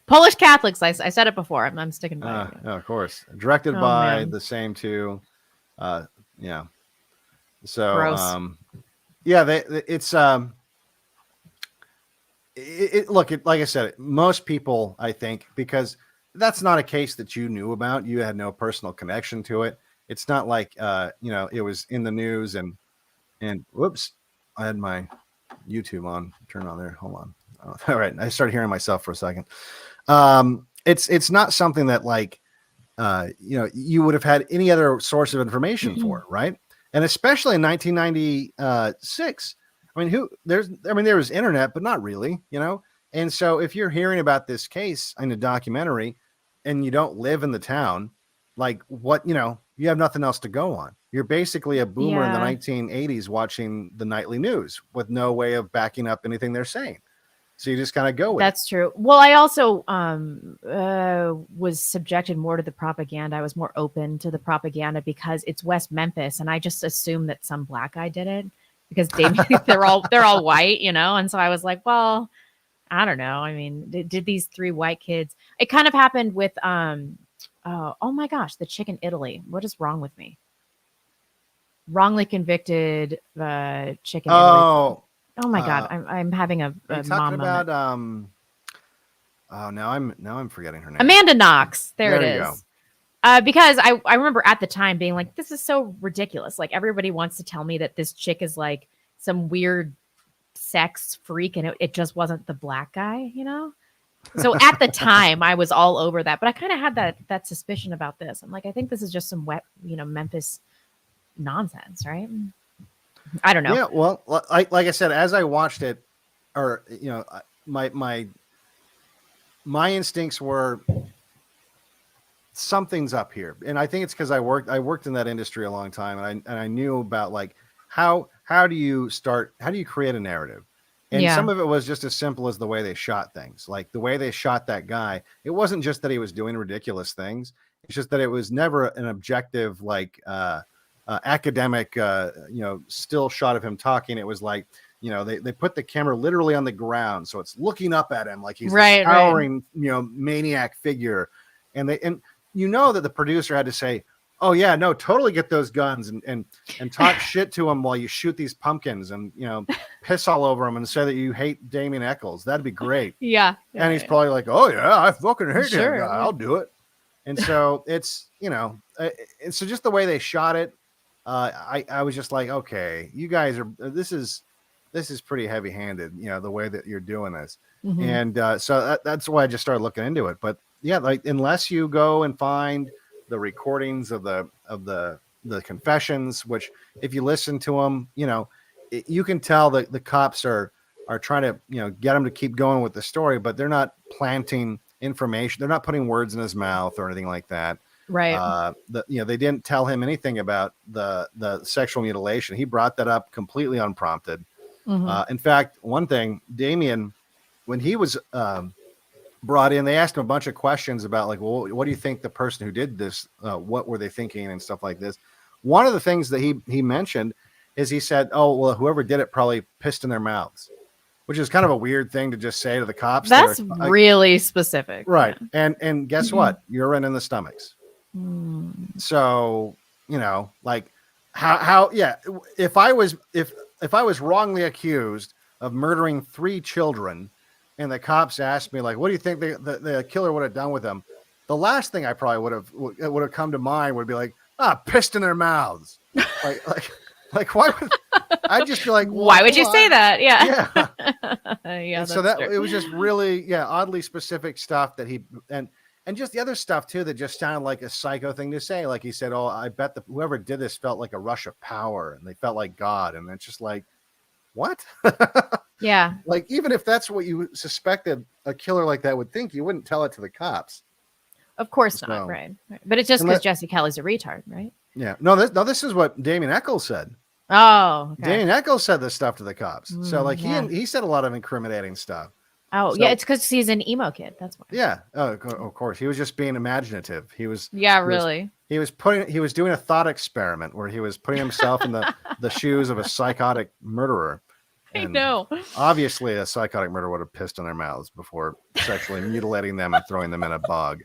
Polish Catholics. I said it before. I'm sticking by it. Of course. Directed by the same two. Yeah. So, gross. It's look, like I said, most people, I think, because that's not a case that you knew about. You had no personal connection to it. It's not like, it was in the news and whoops, I had my YouTube on, turn on there. Hold on. Oh, all right. I started hearing myself for a second. It's not something that like, you would have had any other source of information for, right? And especially in 1996, I mean, there was internet, but not really, And so if you're hearing about this case in a documentary and you don't live in the town, like what, you have nothing else to go on. You're basically a boomer in the 1980s watching the nightly news with no way of backing up anything they're saying. So you just kind of go with That's true. Well, I also was subjected more to the propaganda. I was more open to the propaganda because it's West Memphis, and I just assumed that some black guy did it because they're all white, And so I was like, well, I don't know. I mean, did these 3 white kids? It kind of happened with oh my gosh, the chick in Italy. What is wrong with me? Wrongly convicted chick in Italy. Oh my God, I'm having a mom about moment. now I'm forgetting her name. Amanda Knox. There it you is. Because I remember at the time being like, this is so ridiculous. Like everybody wants to tell me that this chick is like some weird sex freak, and it just wasn't the black guy, So at the time, I was all over that, but I kind of had that suspicion about this. I'm like, I think this is just some wet, Memphis nonsense, right? I don't know. Yeah, well, like I said, as I watched it, or my instincts were something's up here, and I think it's because I worked in that industry a long time, and I knew about like how do you create a narrative, and some of it was just as simple as the way they shot things, like the way they shot that guy. It wasn't just that he was doing ridiculous things; it's just that it was never an objective like. Academic, still shot of him talking. It was like, they put the camera literally on the ground, so it's looking up at him like he's this towering, maniac figure. And that the producer had to say, "Oh yeah, no, totally get those guns and talk shit to him while you shoot these pumpkins and piss all over him and say that you hate Damien Eccles. That'd be great." Yeah. And he's probably like, "Oh yeah, I fucking hate him. Yeah, I'll do it." And so it's so just the way they shot it. I was just like, okay, you guys are, this is pretty heavy handed, the way that you're doing this. Mm-hmm. And, so that's why I just started looking into it. But yeah, like, unless you go and find the recordings of the confessions, which if you listen to them, you can tell that the cops are trying to, get him to keep going with the story, but they're not planting information. They're not putting words in his mouth or anything like that. Right. They didn't tell him anything about the sexual mutilation. He brought that up completely unprompted. Mm-hmm. In fact, one thing, Damien, when he was brought in, they asked him a bunch of questions about like, well, what do you think the person who did this, what were they thinking and stuff like this. One of the things that he mentioned is he said, oh, well, whoever did it probably pissed in their mouths, which is kind of a weird thing to just say to the cops. That's really specific. Right. Yeah. And guess what? Urine in the stomachs. So, like how, if I was wrongly accused of murdering 3 children and the cops asked me like, what do you think the killer would have done with them? The last thing I probably would have come to mind would be like, pissed in their mouths. like why I'd just be like, well, why would you hold say on. that? Yeah. Yeah. Yeah. So That's that true. it was just really, oddly specific stuff that he and just the other stuff too that just sounded like a psycho thing to say. Like he said, "Oh, I bet whoever did this felt like a rush of power, and they felt like God." And it's just like, what? Yeah. Like, even if that's what you suspected a killer like that would think, you wouldn't tell it to the cops. Of course So, not. Right. But it's just because Jesse Kelly's a retard, right? Yeah. No, this is what Damien Eccles said. Oh, okay. Damien Eccles said this stuff to the cops. So like yeah. he said a lot of incriminating stuff. Oh, So, yeah, it's because he's an emo kid. That's why. Yeah. Oh, of course. He was just being imaginative. He was. Yeah, really. He was doing a thought experiment where he was putting himself in the shoes of a psychotic murderer. I know. Obviously, a psychotic murderer would have pissed in their mouths before sexually mutilating them and throwing them in a bog.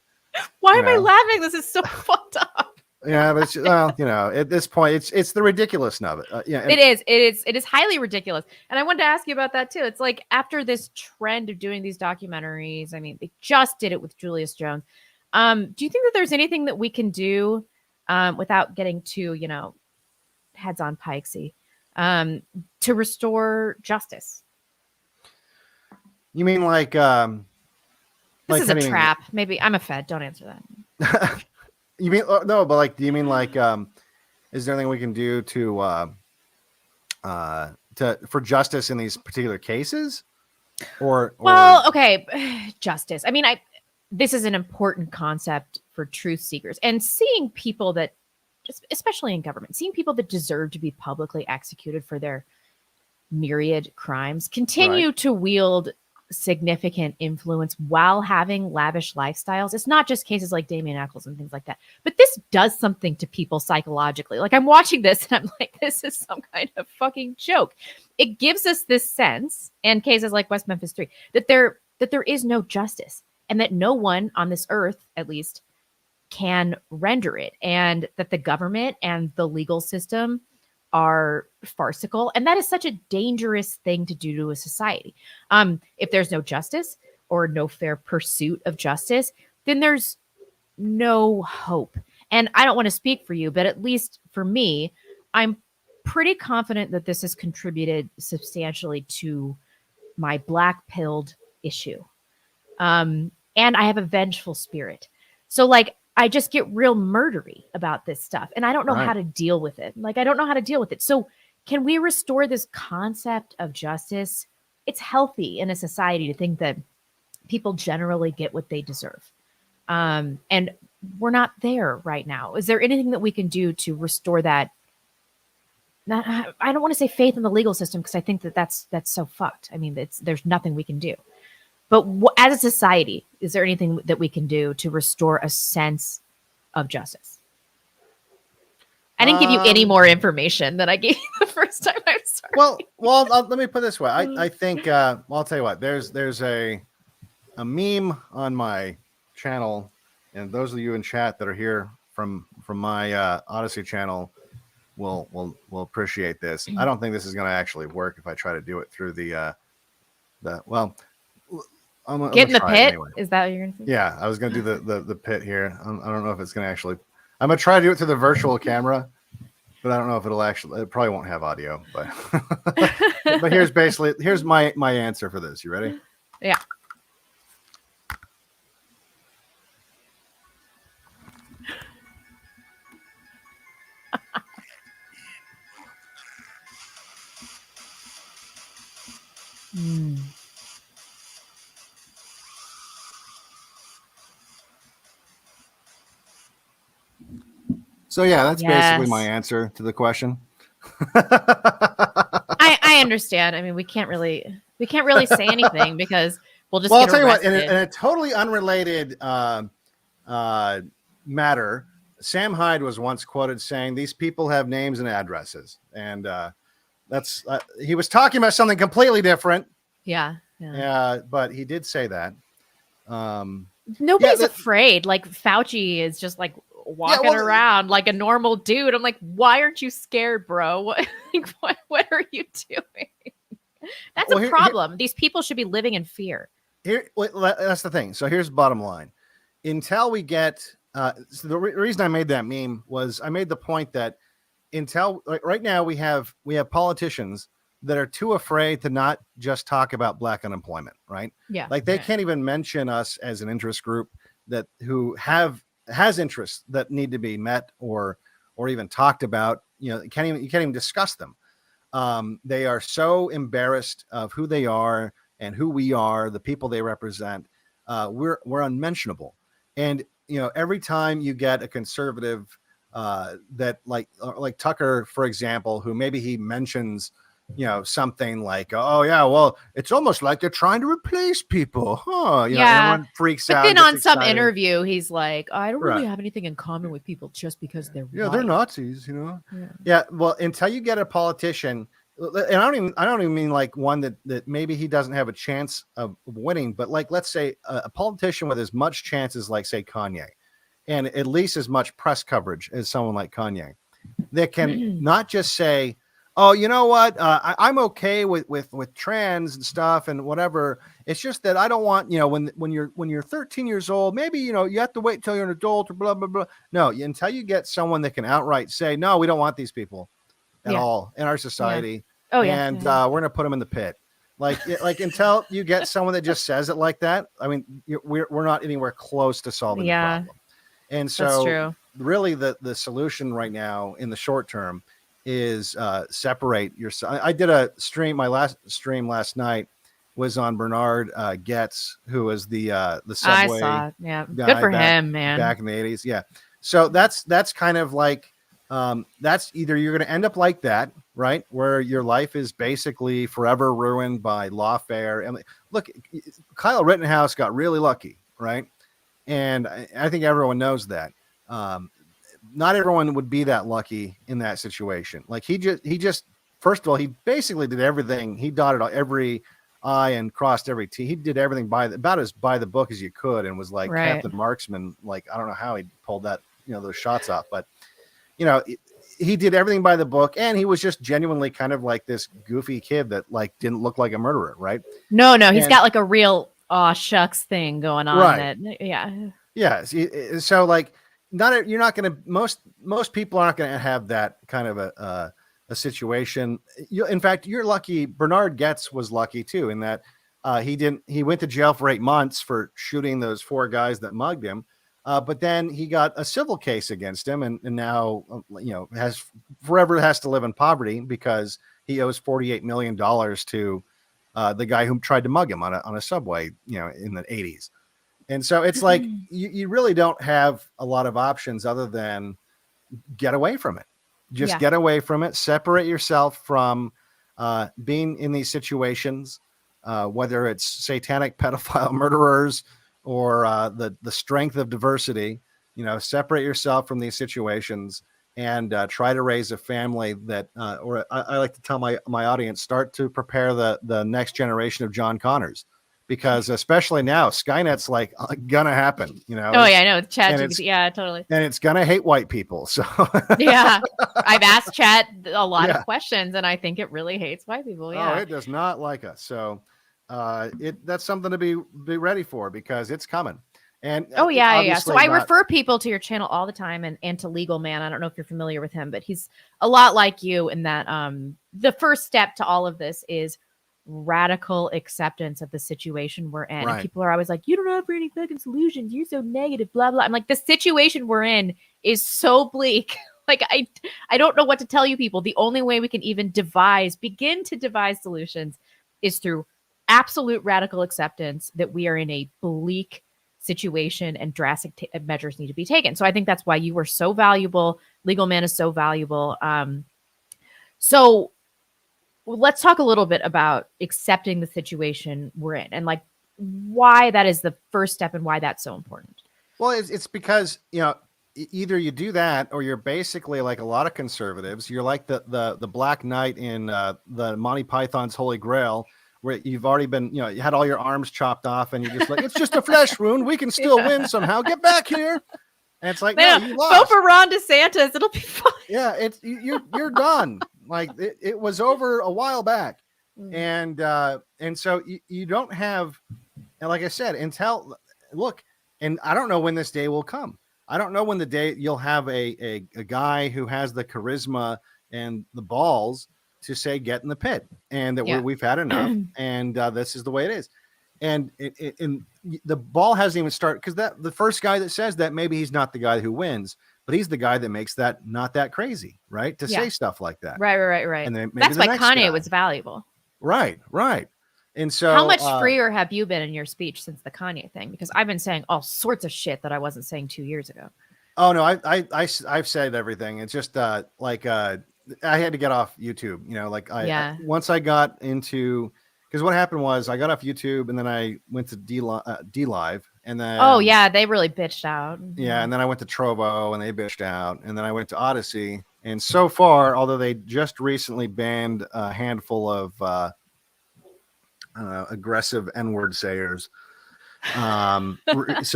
Why am I laughing? This is so fucked up. Yeah, but at this point, it's the ridiculousness of it. It is highly ridiculous. And I wanted to ask you about that too. It's like after this trend of doing these documentaries, I mean, they just did it with Julius Jones. Do you think that there's anything that we can do without getting too, heads on pikesy, to restore justice? You mean like this is a trap? Maybe I'm a Fed. Don't answer that. You mean no? But like, do you mean like, is there anything we can do to for justice in these particular cases? Well, okay, justice. I mean, this is an important concept for truth seekers, and seeing people that, especially in government, seeing people that deserve to be publicly executed for their myriad crimes continue to wield significant influence while having lavish lifestyles. It's not just cases like Damien Eccles and things like that, but this does something to people psychologically. Like, I'm watching this and I'm like, this is some kind of fucking joke. It gives us this sense, and cases like West Memphis 3, that there is no justice, and that no one on this earth, at least, can render it, and that the government and the legal system are farcical. And that is such a dangerous thing to do to a society. If there's no justice or no fair pursuit of justice, then there's no hope. And I don't want to speak for you, but at least for me, I'm pretty confident that this has contributed substantially to my black-pilled issue. And I have a vengeful spirit. So like, I just get real murdery about this stuff, and I don't know how to deal with it. Like, I don't know how to deal with it. So can we restore this concept of justice? It's healthy in a society to think that people generally get what they deserve. And we're not there right now. Is there anything that we can do to restore that? I don't want to say faith in the legal system, because I think that that's so fucked. I mean, there's nothing we can do. But as a society, is there anything that we can do to restore a sense of justice? I didn't give you any more information than I gave you the first time. I'm sorry. Well, let me put it this way. I think, I'll tell you what, there's a meme on my channel, and those of you in chat that are here from my Oddysee channel will appreciate this. I don't think this is going to actually work if I try to do it through Get in the pit. Anyway. Is that what you're gonna say? Yeah, I was gonna do the pit here. I don't know if it's gonna actually. I'm gonna try to do it through the virtual camera, but I don't know if it'll actually. It probably won't have audio. But but here's my answer for this. You ready? Yeah. So yeah, that's basically my answer to the question. I understand. I mean, we can't really say anything because we'll just. Well, I'll tell you what. In a totally unrelated matter, Sam Hyde was once quoted saying, "These people have names and addresses," and that's he was talking about something completely different. Yeah. But he did say that. Nobody's afraid. Like Fauci is just like walking around like a normal dude. I'm like, why aren't you scared, bro? What are you doing? That's a problem. These people should be living in fear. That's the thing. So here's the bottom line. Until we get so the reason I made that meme was I made the point that until right now we have politicians that are too afraid to not just talk about black unemployment, right? Yeah. Like they can't even mention us as an interest group that who has interests that need to be met or even talked about. You know, you can't even discuss them. They are so embarrassed of who they are and who we are, the people they represent. We're unmentionable. And you know, every time you get a conservative that like Tucker, for example, who maybe he mentions, you know, something like, oh yeah, well, it's almost like they're trying to replace people, huh? You know, everyone freaks out. But then on some excited. interview, he's like, I don't really Right. have anything in common with people just because they're Yeah, white. they're Nazis, you know. Yeah. Well, until you get a politician, and I don't even mean like one that maybe he doesn't have a chance of winning, but like let's say a politician with as much chance as like say Kanye, and at least as much press coverage as someone like Kanye, that can not just say, oh, you know what, I'm okay with trans and stuff and whatever. It's just that I don't want, you know, when you're 13 years old, maybe, you know, you have to wait till you're an adult or blah blah blah. No, until you get someone that can outright say, no, we don't want these people at all in our society. Oh yeah. And we're going to put them in the pit. Like until you get someone that just says it like that, I mean, we're not anywhere close to solving the problem. And so that's true. Really the solution right now in the short term is separate yourself. I did a stream. My last stream last night was on Bernard Getz, who was the subway. I saw, good for him, man. Back in the 80s. Yeah. So that's kind of like, that's either you're going to end up like that, right? Where your life is basically forever ruined by lawfare. And look, Kyle Rittenhouse got really lucky, right? And I think everyone knows that. Not everyone would be that lucky in that situation. Like he just, first of all, he basically did everything. He dotted every I and crossed every T. He did everything about as by the book as you could, and was like Captain Marksman. Like, I don't know how he pulled that, you know, those shots off, but you know, he did everything by the book, and he was just genuinely kind of like this goofy kid that like didn't look like a murderer, right? No, he's got like a real aw shucks thing going on. Right. Yeah. So like, you're not going to, most people aren't going to have that kind of a situation. In fact, you're lucky. Bernard Getz was lucky too, in that he went to jail for 8 months for shooting those 4 guys that mugged him. But then he got a civil case against him, and now, you know, has to live in poverty because he owes $48 million to the guy who tried to mug him on a subway, you know, in the 80s. And so it's like, you really don't have a lot of options other than get away from it. Just get away from it. Separate yourself from being in these situations, whether it's satanic pedophile murderers or the strength of diversity. You know, separate yourself from these situations and try to raise a family that, or I like to tell my audience, start to prepare the next generation of John Connors. Because especially now, Skynet's like gonna happen, you know. Oh yeah, I know. ChatGPT, yeah, totally. And it's gonna hate white people. So yeah, I've asked Chat a lot of questions, and I think it really hates white people. Yeah, it does not like us. So that's something to be ready for, because it's coming. And yeah. So I refer people to your channel all the time, and to Legal Man. I don't know if you're familiar with him, but he's a lot like you in that the first step to all of this is radical acceptance of the situation we're in. Right. And people are always like, you don't have any fucking solutions, you're so negative, blah blah. I'm like, the situation we're in is so bleak. Like, I don't know what to tell you people. The only way we can even begin to devise solutions is through absolute radical acceptance that we are in a bleak situation and drastic measures need to be taken. So I think that's why you were so valuable. Legal Man is so valuable. So let's talk a little bit about accepting the situation we're in, and like why that is the first step and why that's so important. Well, it's because, you know, either you do that or you're basically like a lot of conservatives. You're like the Black Knight in the Monty Python's Holy Grail, where you've already been, you know, you had all your arms chopped off and you're just like, it's just a flesh wound. We can still win somehow. Get back here. And it's like, no, you lost. Vote for Ron DeSantis. It'll be fine. Yeah, you're done. Like it was over a while back. And so you don't have, and like I said, look, and I don't know when this day will come, I don't know when the day you'll have a guy who has the charisma and the balls to say, get in the pit, and that Yeah. we've had enough. And this is the way it is. And the ball hasn't even started, because the first guy that says that, maybe he's not the guy who wins, but he's the guy that makes that not that crazy, right? To say stuff like that. Right. And then maybe that's why Kanye guy. was valuable. Right. And so, how much freer have you been in your speech since the Kanye thing? Because I've been saying all sorts of shit that I wasn't saying 2 years ago. Oh no, I've said everything. It's just I had to get off YouTube. Once I got into, because what happened was I got off YouTube and then I went to D Live, and then they really bitched out. And then I went to Trovo and they bitched out, and then I went to Oddysee, and so far, although they just recently banned a handful of aggressive N-word sayers. So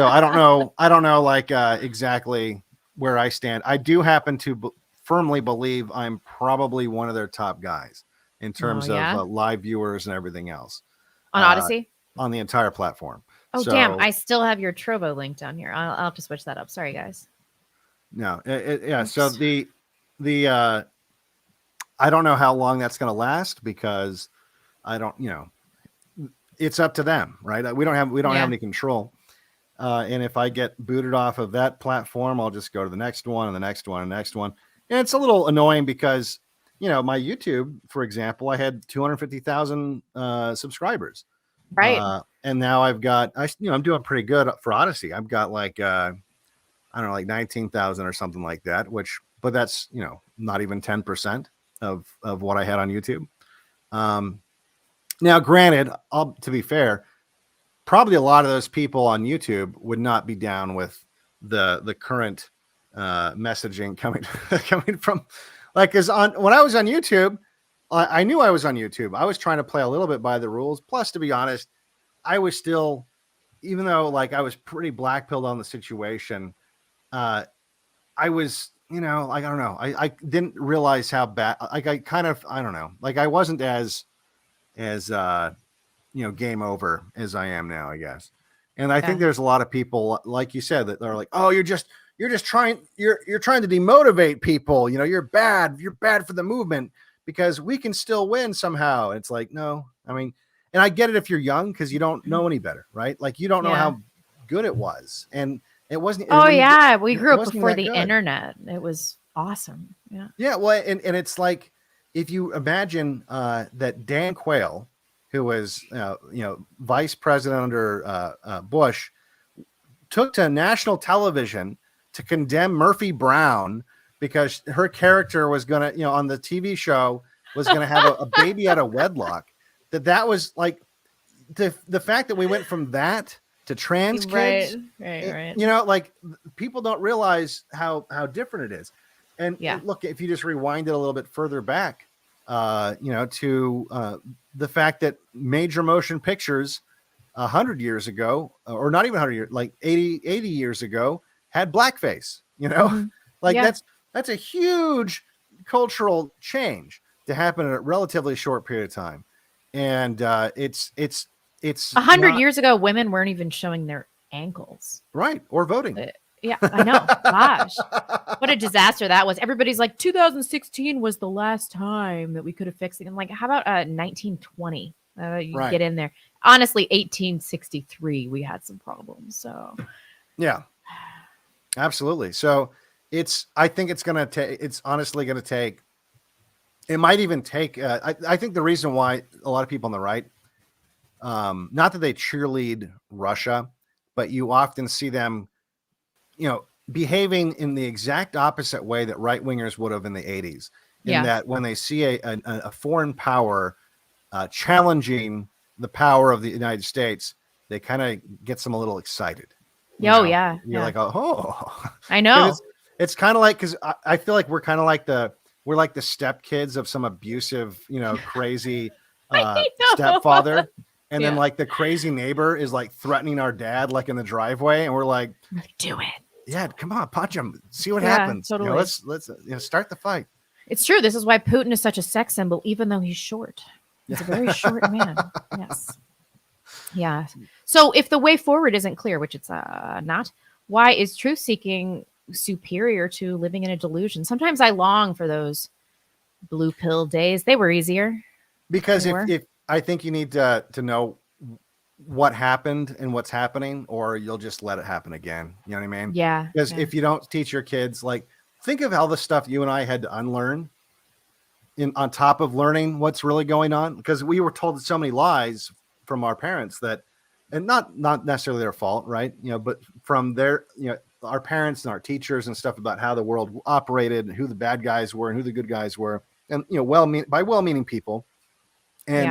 I don't know exactly where I stand. I do happen to firmly believe I'm probably one of their top guys in terms of live viewers and everything else on Oddysee, on the entire platform. Oh, damn. I still have your Trovo link down here. I'll have to switch that up. Sorry, guys. No. So the I don't know how long that's going to last, because I don't, it's up to them, right? We don't have any control. And if I get booted off of that platform, I'll just go to the next one and the next one and the next one. And it's a little annoying because, my YouTube, for example, I had 250,000 subscribers. Right. And now I've got, I'm doing pretty good for Oddysee. I've got like 19,000 or something like that, but that's, not even 10% of what I had on YouTube. Now, granted, to be fair, probably a lot of those people on YouTube would not be down with the current messaging coming from, because when I was on YouTube, I knew I was on YouTube. I was trying to play a little bit by the rules. Plus, to be honest, I was still, even though I was pretty black-pilled on the situation, I was, I don't know. I didn't realize how bad, I don't know. I wasn't as game over as I am now, I guess. And I think there's a lot of people, like you said, that are like, oh, you're trying to demotivate people. You're bad for the movement because we can still win somehow. It's like, no, I mean, and I get it if you're young, because you don't know any better, right? You don't know how good it was. And it wasn't. We grew up before the internet. It was awesome. Yeah. Yeah. Well, and it's like, if you imagine that Dan Quayle, who was vice president under Bush, took to national television to condemn Murphy Brown because her character was gonna, on the TV show, was gonna have a baby out of wedlock. That was like the fact that we went from that to trans kids. Right. People don't realize how different it is. And look, if you just rewind it a little bit further back, to the fact that major motion pictures 100 years ago, or not even 100 years, like 80 years ago, had blackface. That's a huge cultural change to happen in a relatively short period of time. And it's 100 years ago, women weren't even showing their ankles, right, or voting. Yeah, I know. Gosh, what a disaster that was. Everybody's like, 2016 was the last time that we could have fixed it. I'm like, how about 1920? Get in there. Honestly, 1863, we had some problems. So, yeah, absolutely. So I think it's honestly going to take, it might even take, I think the reason why a lot of people on the right, not that they cheerlead Russia, but you often see them, behaving in the exact opposite way that right wingers would have in the 80s. In that when they see a foreign power challenging the power of the United States, they kind of gets them a little excited. You're like, oh, I know. It's kind of like, because I feel like we're kind of like we're like the stepkids of some abusive, crazy stepfather. And then then the crazy neighbor is threatening our dad, in the driveway. And we're like, do it. Yeah, come on, punch him. See what happens. Totally. Let's start the fight. It's true. This is why Putin is such a sex symbol, even though he's short. He's a very short man. Yes. Yeah. So if the way forward isn't clear, which it's not, why is truth seeking superior to living in a delusion? Sometimes I long for those blue pill days. They were easier. Because They were. if I think you need to know what happened and what's happening, or you'll just let it happen again. You know what I mean? Yeah. Because Yeah. if you don't teach your kids, like, think of all the stuff you and I had to unlearn on top of learning what's really going on, because we were told so many lies from our parents that, and not necessarily their fault, right? But from their, our parents and our teachers and stuff about how the world operated and who the bad guys were and who the good guys were, and well-meaning people. And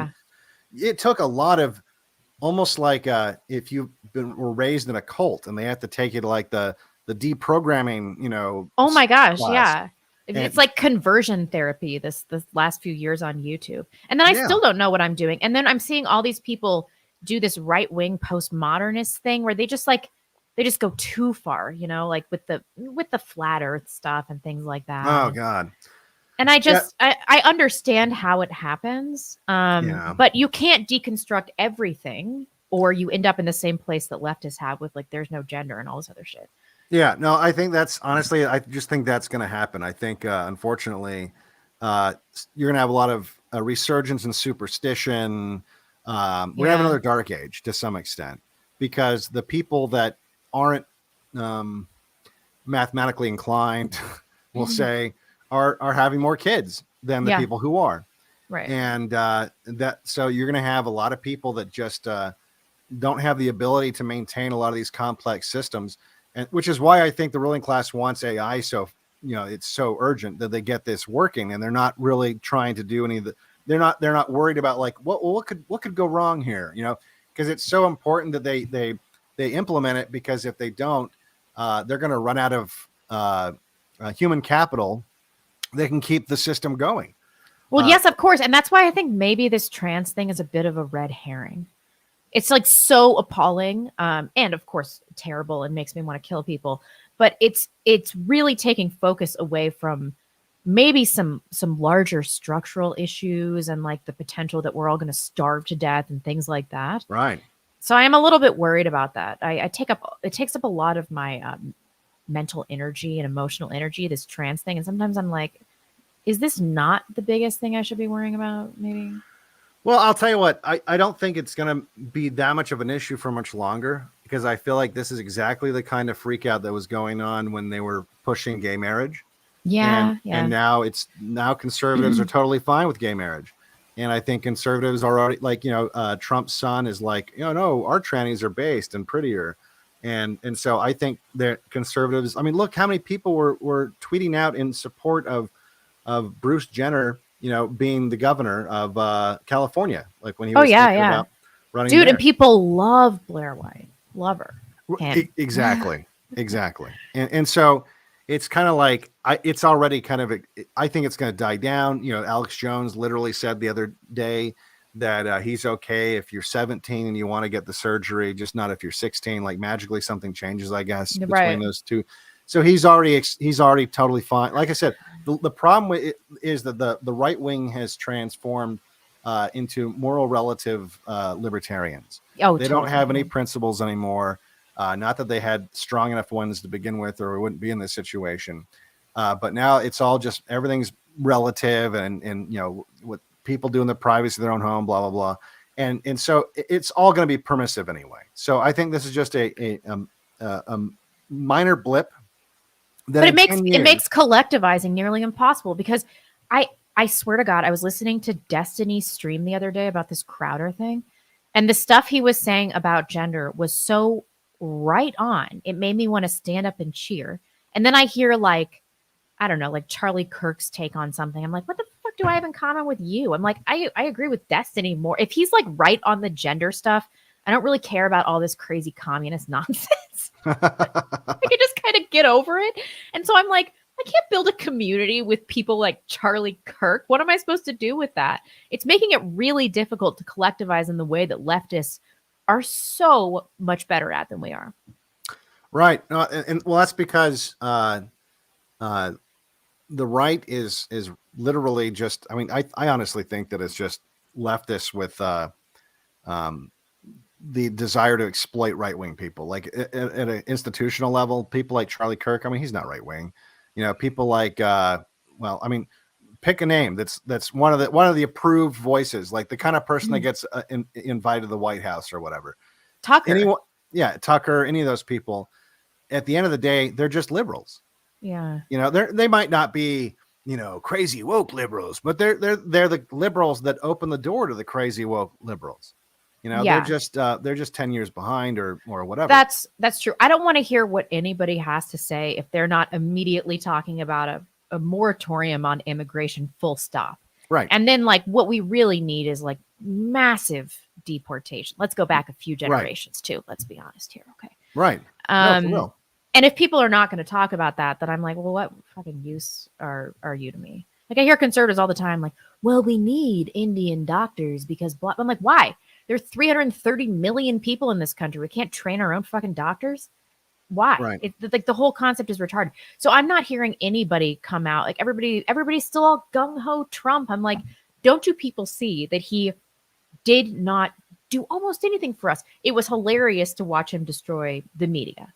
Yeah. it took a lot of, almost like if you were raised in a cult and they have to take you to like the deprogramming, Oh my gosh, class. yeah. It's And like conversion therapy this last few years on YouTube. And then I yeah, still don't know what I'm doing. And then I'm seeing all these people do this right-wing postmodernist thing where they just go too far, like with the flat earth stuff and things like that. oh God, And I yeah, just I understand how it happens. yeah. But you can't deconstruct everything or you end up in the same place that leftists have with like there's no gender and all this other shit. Yeah, no, I think that's honestly, I just think that's going to happen. I think, unfortunately, you're going to have a lot of resurgence in superstition. We're going to have Yeah. another dark age to some extent, because the people that aren't mathematically inclined, we'll say, are having more kids than the Yeah. people who are. Right. And so you're going to have a lot of people that just don't have the ability to maintain a lot of these complex systems. And which is why I think the ruling class wants AI. So, it's so urgent that they get this working, and they're not really trying to do any of the, they're not worried about like, what could go wrong here? Because it's so important that they implement it, because if they don't, they're going to run out of human capital. They can keep the system going. Well, yes, of course. And that's why I think maybe this trans thing is a bit of a red herring. It's like so appalling, and of course terrible, and makes me want to kill people. But it's really taking focus away from maybe some larger structural issues and like the potential that we're all going to starve to death and things like that. Right. So I am a little bit worried about that. It takes up a lot of my mental energy and emotional energy, this trans thing, and sometimes I'm like, is this not the biggest thing I should be worrying about? Maybe. Well, I'll tell you what, I don't think it's going to be that much of an issue for much longer, because I feel like this is exactly the kind of freak out that was going on when they were pushing gay marriage. Yeah. And now conservatives are totally fine with gay marriage. And I think conservatives are already like, Trump's son is like, no, our trannies are based and prettier. And so I think that conservatives, I mean, look how many people were tweeting out in support of Bruce Jenner, being the governor of California, like when he was thinking about running. Dude, there. and people love Blair White. Love her. Exactly. And so it's kind of like, it's already kind of, I think it's going to die down. Alex Jones literally said the other day that he's okay if you're 17 and you want to get the surgery, just not if you're 16. Like magically something changes, I guess, between those two. So he's already totally fine. Like I said, the problem with it is that the right wing has transformed into moral relative libertarians. Oh, they don't have any principles anymore. Not that they had strong enough ones to begin with, or we wouldn't be in this situation. But now it's all just, everything's relative, and what people do in the privacy of their own home, blah blah blah, and so it's all going to be permissive anyway. So I think this is just a minor blip. But it makes collectivizing nearly impossible, because I swear to God, I was listening to Destiny's stream the other day about this Crowder thing, and the stuff he was saying about gender was so right on. It made me want to stand up and cheer. And then I hear like, I don't know, like Charlie Kirk's take on something. I'm like, what the fuck do I have in common with you? I'm like, I agree with Destiny more. If he's like right on the gender stuff, I don't really care about all this crazy communist nonsense. I can just kind of get over it. And so I'm like, I can't build a community with people like Charlie Kirk. What am I supposed to do with that? It's making it really difficult to collectivize in the way that leftists are so much better at than we are. Right. No, and well, that's because the right is literally just, I mean, I honestly think that it's just leftists with the desire to exploit right-wing people, like at an institutional level, people like Charlie Kirk. I mean, he's not right-wing. People like, well, I mean, pick a name that's one of the approved voices, like the kind of person that gets invited to the White House or whatever. Tucker. Anyone, yeah, Tucker, any of those people. At the end of the day, they're just liberals. Yeah. They might not be, crazy woke liberals, but they're the liberals that open the door to the crazy woke liberals. Yeah. They're just 10 years behind or whatever. That's true. I don't want to hear what anybody has to say if they're not immediately talking about a moratorium on immigration, full stop. Right. And then like what we really need is like massive deportation. Let's go back a few generations too. Let's be honest here. Okay. Right. No, for real. And if people are not going to talk about that, then I'm like, well, what fucking use are you to me? Like I hear conservatives all the time, like, well, we need Indian doctors because blah. I'm like, why? There are 330 million people in this country. We can't train our own fucking doctors. Why? Right. It's like the whole concept is retarded. So I'm not hearing anybody come out. Like everybody's still all gung ho Trump. I'm like, don't you people see that he did not do almost anything for us? It was hilarious to watch him destroy the media.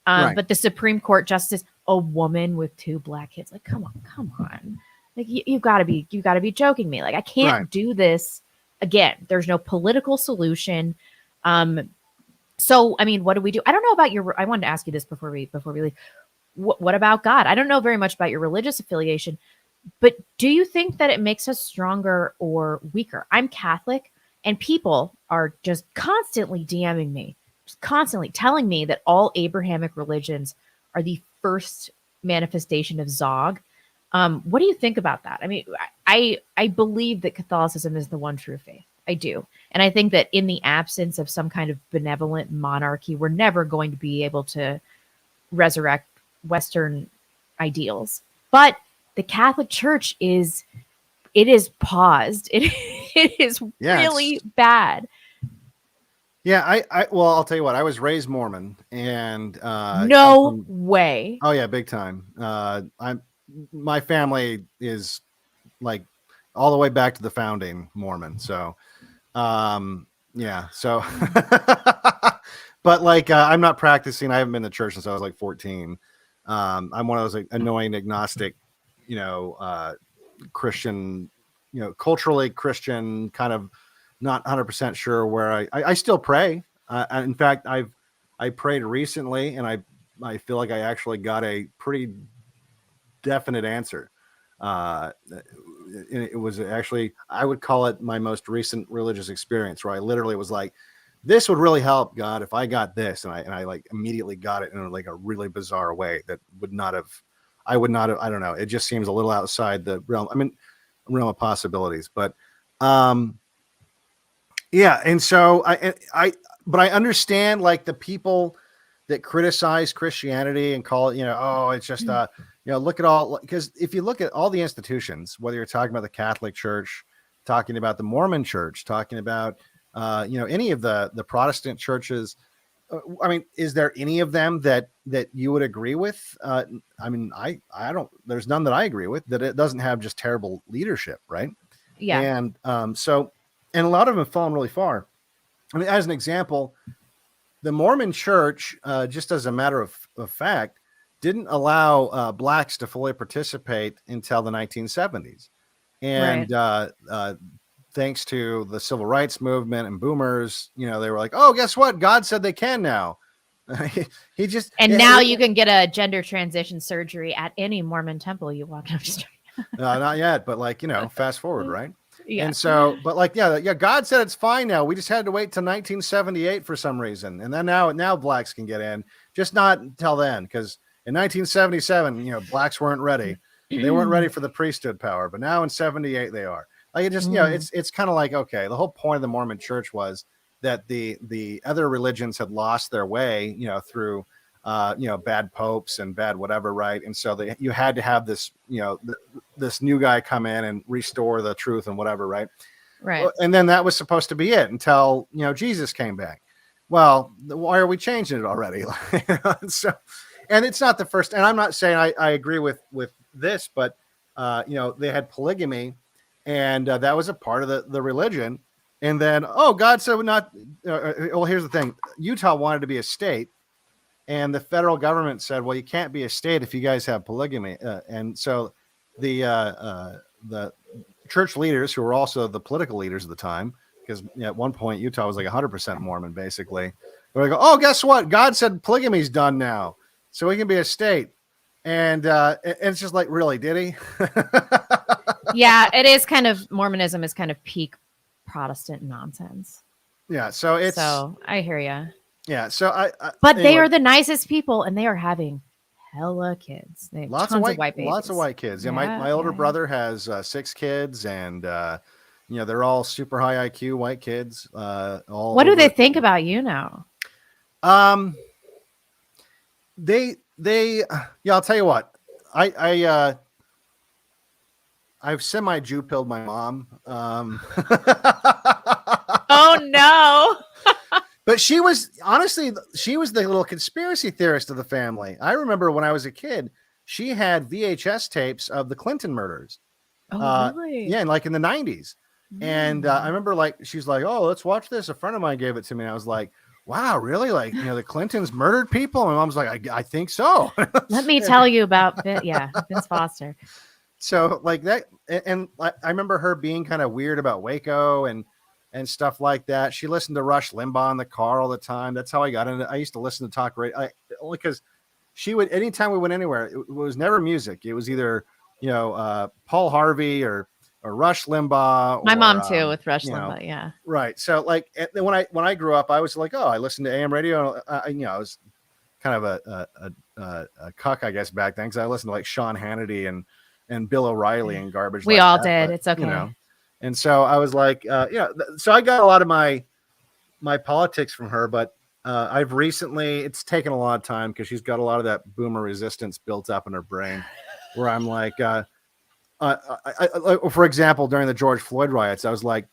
But the Supreme Court justice, a woman with 2 black kids, like, come on. Like you've got to be joking me. Like I can't do this again. There's no political solution. So, I mean, what do we do? I don't know about I wanted to ask you this before we leave. What about God? I don't know very much about your religious affiliation, but do you think that it makes us stronger or weaker? I'm Catholic and people are just constantly DMing me, just constantly telling me that all Abrahamic religions are the first manifestation of Zog. What do you think about that? I mean, I believe that Catholicism is the one true faith. I do. And I think that in the absence of some kind of benevolent monarchy, we're never going to be able to resurrect Western ideals. But the Catholic Church is paused. It is really bad. Yeah, well, I'll tell you what, I was raised Mormon and no way. Oh yeah, big time. My family is like all the way back to the founding Mormon. So yeah, so but like I'm not practicing. I haven't been to church since I was like 14. I'm one of those like, annoying agnostic, Christian, culturally Christian, kind of not 100% sure where I still pray. In fact, I prayed recently and I feel like I actually got a pretty definite answer. It was actually, I would call it my most recent religious experience where I literally was like, this would really help God if I got this. And I like immediately got it in like a really bizarre way that I would not have, I don't know. It just seems a little outside the realm. I mean, realm of possibilities, but, yeah. And so but I understand like the people that criticize Christianity and call it, oh, it's just, look at all, because if you look at all the institutions, whether you're talking about the Catholic Church, talking about the Mormon Church, talking about, any of the Protestant churches, I mean, is there any of them that you would agree with? I mean, I don't, there's none that I agree with, that it doesn't have just terrible leadership. Right. Yeah. And and a lot of them have fallen really far. I mean, as an example, the Mormon Church, just as a matter of fact, didn't allow blacks to fully participate until the 1970s. And thanks to the civil rights movement and boomers, they were like, oh, guess what? God said they can now. Now you can get a gender transition surgery at any Mormon temple you walk up. Not yet, but like, fast forward, right? Yeah. And so, but like, yeah, God said it's fine now. We just had to wait till 1978 for some reason. And then now blacks can get in, just not until then. Because in 1977, blacks weren't ready. They weren't ready for the priesthood power, but now in 78, they are. Like it just, it's kind of like, okay, the whole point of the Mormon Church was that the other religions had lost their way, through, bad popes and bad whatever. Right. And so you had to have this, this new guy come in and restore the truth and whatever. Right. Right. And then that was supposed to be it until, Jesus came back. Well, why are we changing it already? So, and it's not the first, and I'm not saying I agree with this, but, they had polygamy and that was a part of the religion. And then, oh, God said not. Well, here's the thing: Utah wanted to be a state, and the federal government said, "Well, you can't be a state if you guys have polygamy." And so, the church leaders, who were also the political leaders at the time, because at one point Utah was like 100% Mormon, basically. They're like, "Oh, guess what? God said polygamy's done now, so we can be a state." And it's just like, really, did he? Yeah, it is kind of Mormonism is kind of peak Protestant nonsense. Yeah, so I hear you. Yeah, so but anyway, they are the nicest people, and they are having hella kids. They have lots tons of white babies. Lots of white kids. Yeah, my older brother has 6 kids, and they're all super high IQ white kids. What do they think about you now? They I'll tell you what. I've semi-Jew pilled my mom. Oh no. But she was the little conspiracy theorist of the family. I remember when I was a kid, she had VHS tapes of the Clinton murders. Oh, really? Yeah, and like in the 90s. And I remember she's like, "Oh, let's watch this." A friend of mine gave it to me. And I was like, "Wow, really? Like, the Clintons murdered people?" And my mom's like, I think so. Let me tell you about Vince Foster. So like that, and I remember her being kind of weird about Waco and stuff like that. She listened to Rush Limbaugh in the car all the time. That's how I got into it. I used to listen to talk radio only because she would, anytime we went anywhere, it was never music. It was either, Paul Harvey or Rush Limbaugh. My mom too, with Rush Limbaugh. Yeah. Right. So like when I grew up, I was like, oh, I listened to AM radio. I was kind of a cuck, I guess, back then, because I listened to like Sean Hannity and Bill O'Reilly and garbage. We all did. But, it's okay. And so I was like, so I got a lot of my politics from her, but I've recently, it's taken a lot of time because she's got a lot of that boomer resistance built up in her brain, where I'm like, for example, during the George Floyd riots, I was like,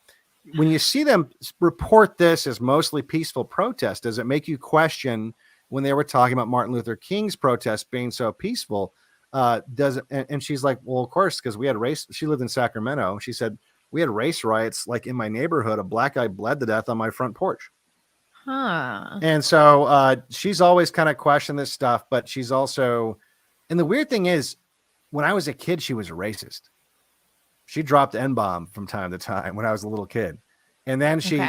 when you see them report this as mostly peaceful protest, does it make you question when they were talking about Martin Luther King's protest being so peaceful? Does it? And she's like, well, of course, because we had race. She lived in Sacramento. She said, we had race riots like in my neighborhood. A black guy bled to death on my front porch. Huh. And so she's always kind of questioned this stuff, but she's also, and the weird thing is, when I was a kid, she was a racist. She dropped N-bomb from time to time when I was a little kid. And then she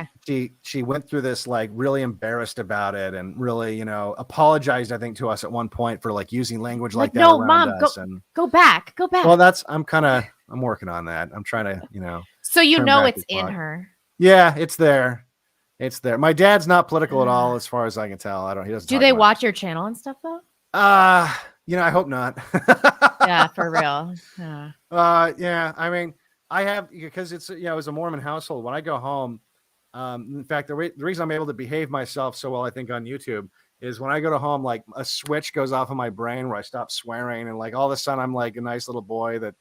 went through this, like, really embarrassed about it and really, apologized, I think, to us at one point for like using language like that. No, Mom, go back. Well, I'm working on that. I'm trying to, So it's in her. Yeah, it's there. It's there. My dad's not political at all, as far as I can tell. He doesn't. Do they watch your channel and stuff though? I hope not. Yeah, for real. Yeah. Yeah. I mean, I have, because it's, it was a Mormon household. When I go home, in fact, the reason I'm able to behave myself so well, I think, on YouTube is when I go to home, like a switch goes off in my brain where I stop swearing, and like all of a sudden I'm like a nice little boy that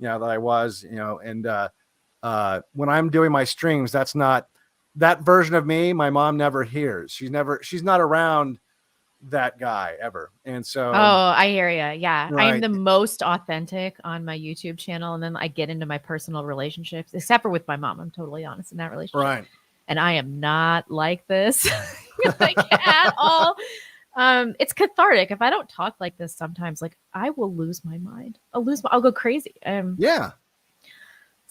I was, and when I'm doing my streams, that's not that version of me. My mom never hears. She's not around that guy ever. And so I hear you. Yeah. Right. I am the most authentic on my YouTube channel, and then I get into my personal relationships, except for with my mom. I'm totally honest in that relationship. Right. And I am not like this like at all. It's cathartic. If I don't talk like this sometimes, like, I will lose my mind. I'll go crazy. Yeah.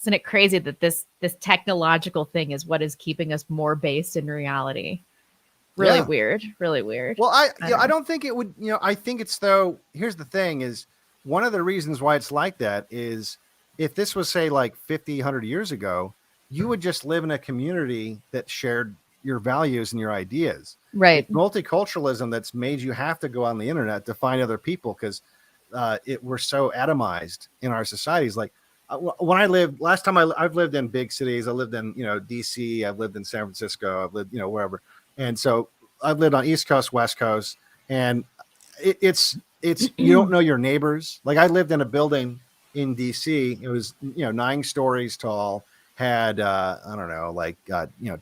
Isn't it crazy that this technological thing is what is keeping us more based in reality? Really weird. Well, I don't think it would, I think it's, though, here's the thing is, one of the reasons why it's like that is, if this was, say, like 50, 100 years ago, you would just live in a community that shared your values and your ideas. Right. It's multiculturalism that's made you have to go on the internet to find other people, because we're so atomized in our societies. Like, when I lived, last time I've lived in big cities. I lived in, DC. I've lived in San Francisco. I've lived, wherever. And so I've lived on East Coast, West Coast, and it's you don't know your neighbors. Like, I lived in a building in DC. It was 9 stories tall, had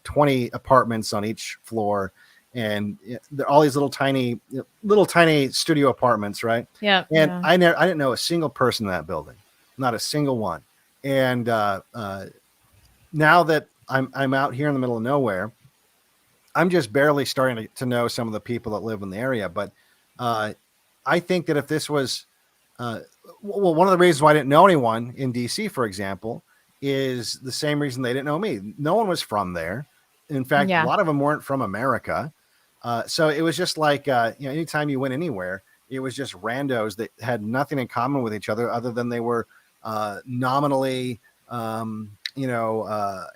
20 apartments on each floor, and all these little tiny studio apartments, right? Yeah. And I didn't know a single person in that building, not a single one. And now that I'm out here in the middle of nowhere. I'm just barely starting to know some of the people that live in the area, but I think that if this was, well, one of the reasons why I didn't know anyone in DC, for example, is the same reason they didn't know me. No one was from there. In fact, a Yeah. lot of them weren't from America. So it was just like, anytime you went anywhere, it was just randos that had nothing in common with each other than they were nominally,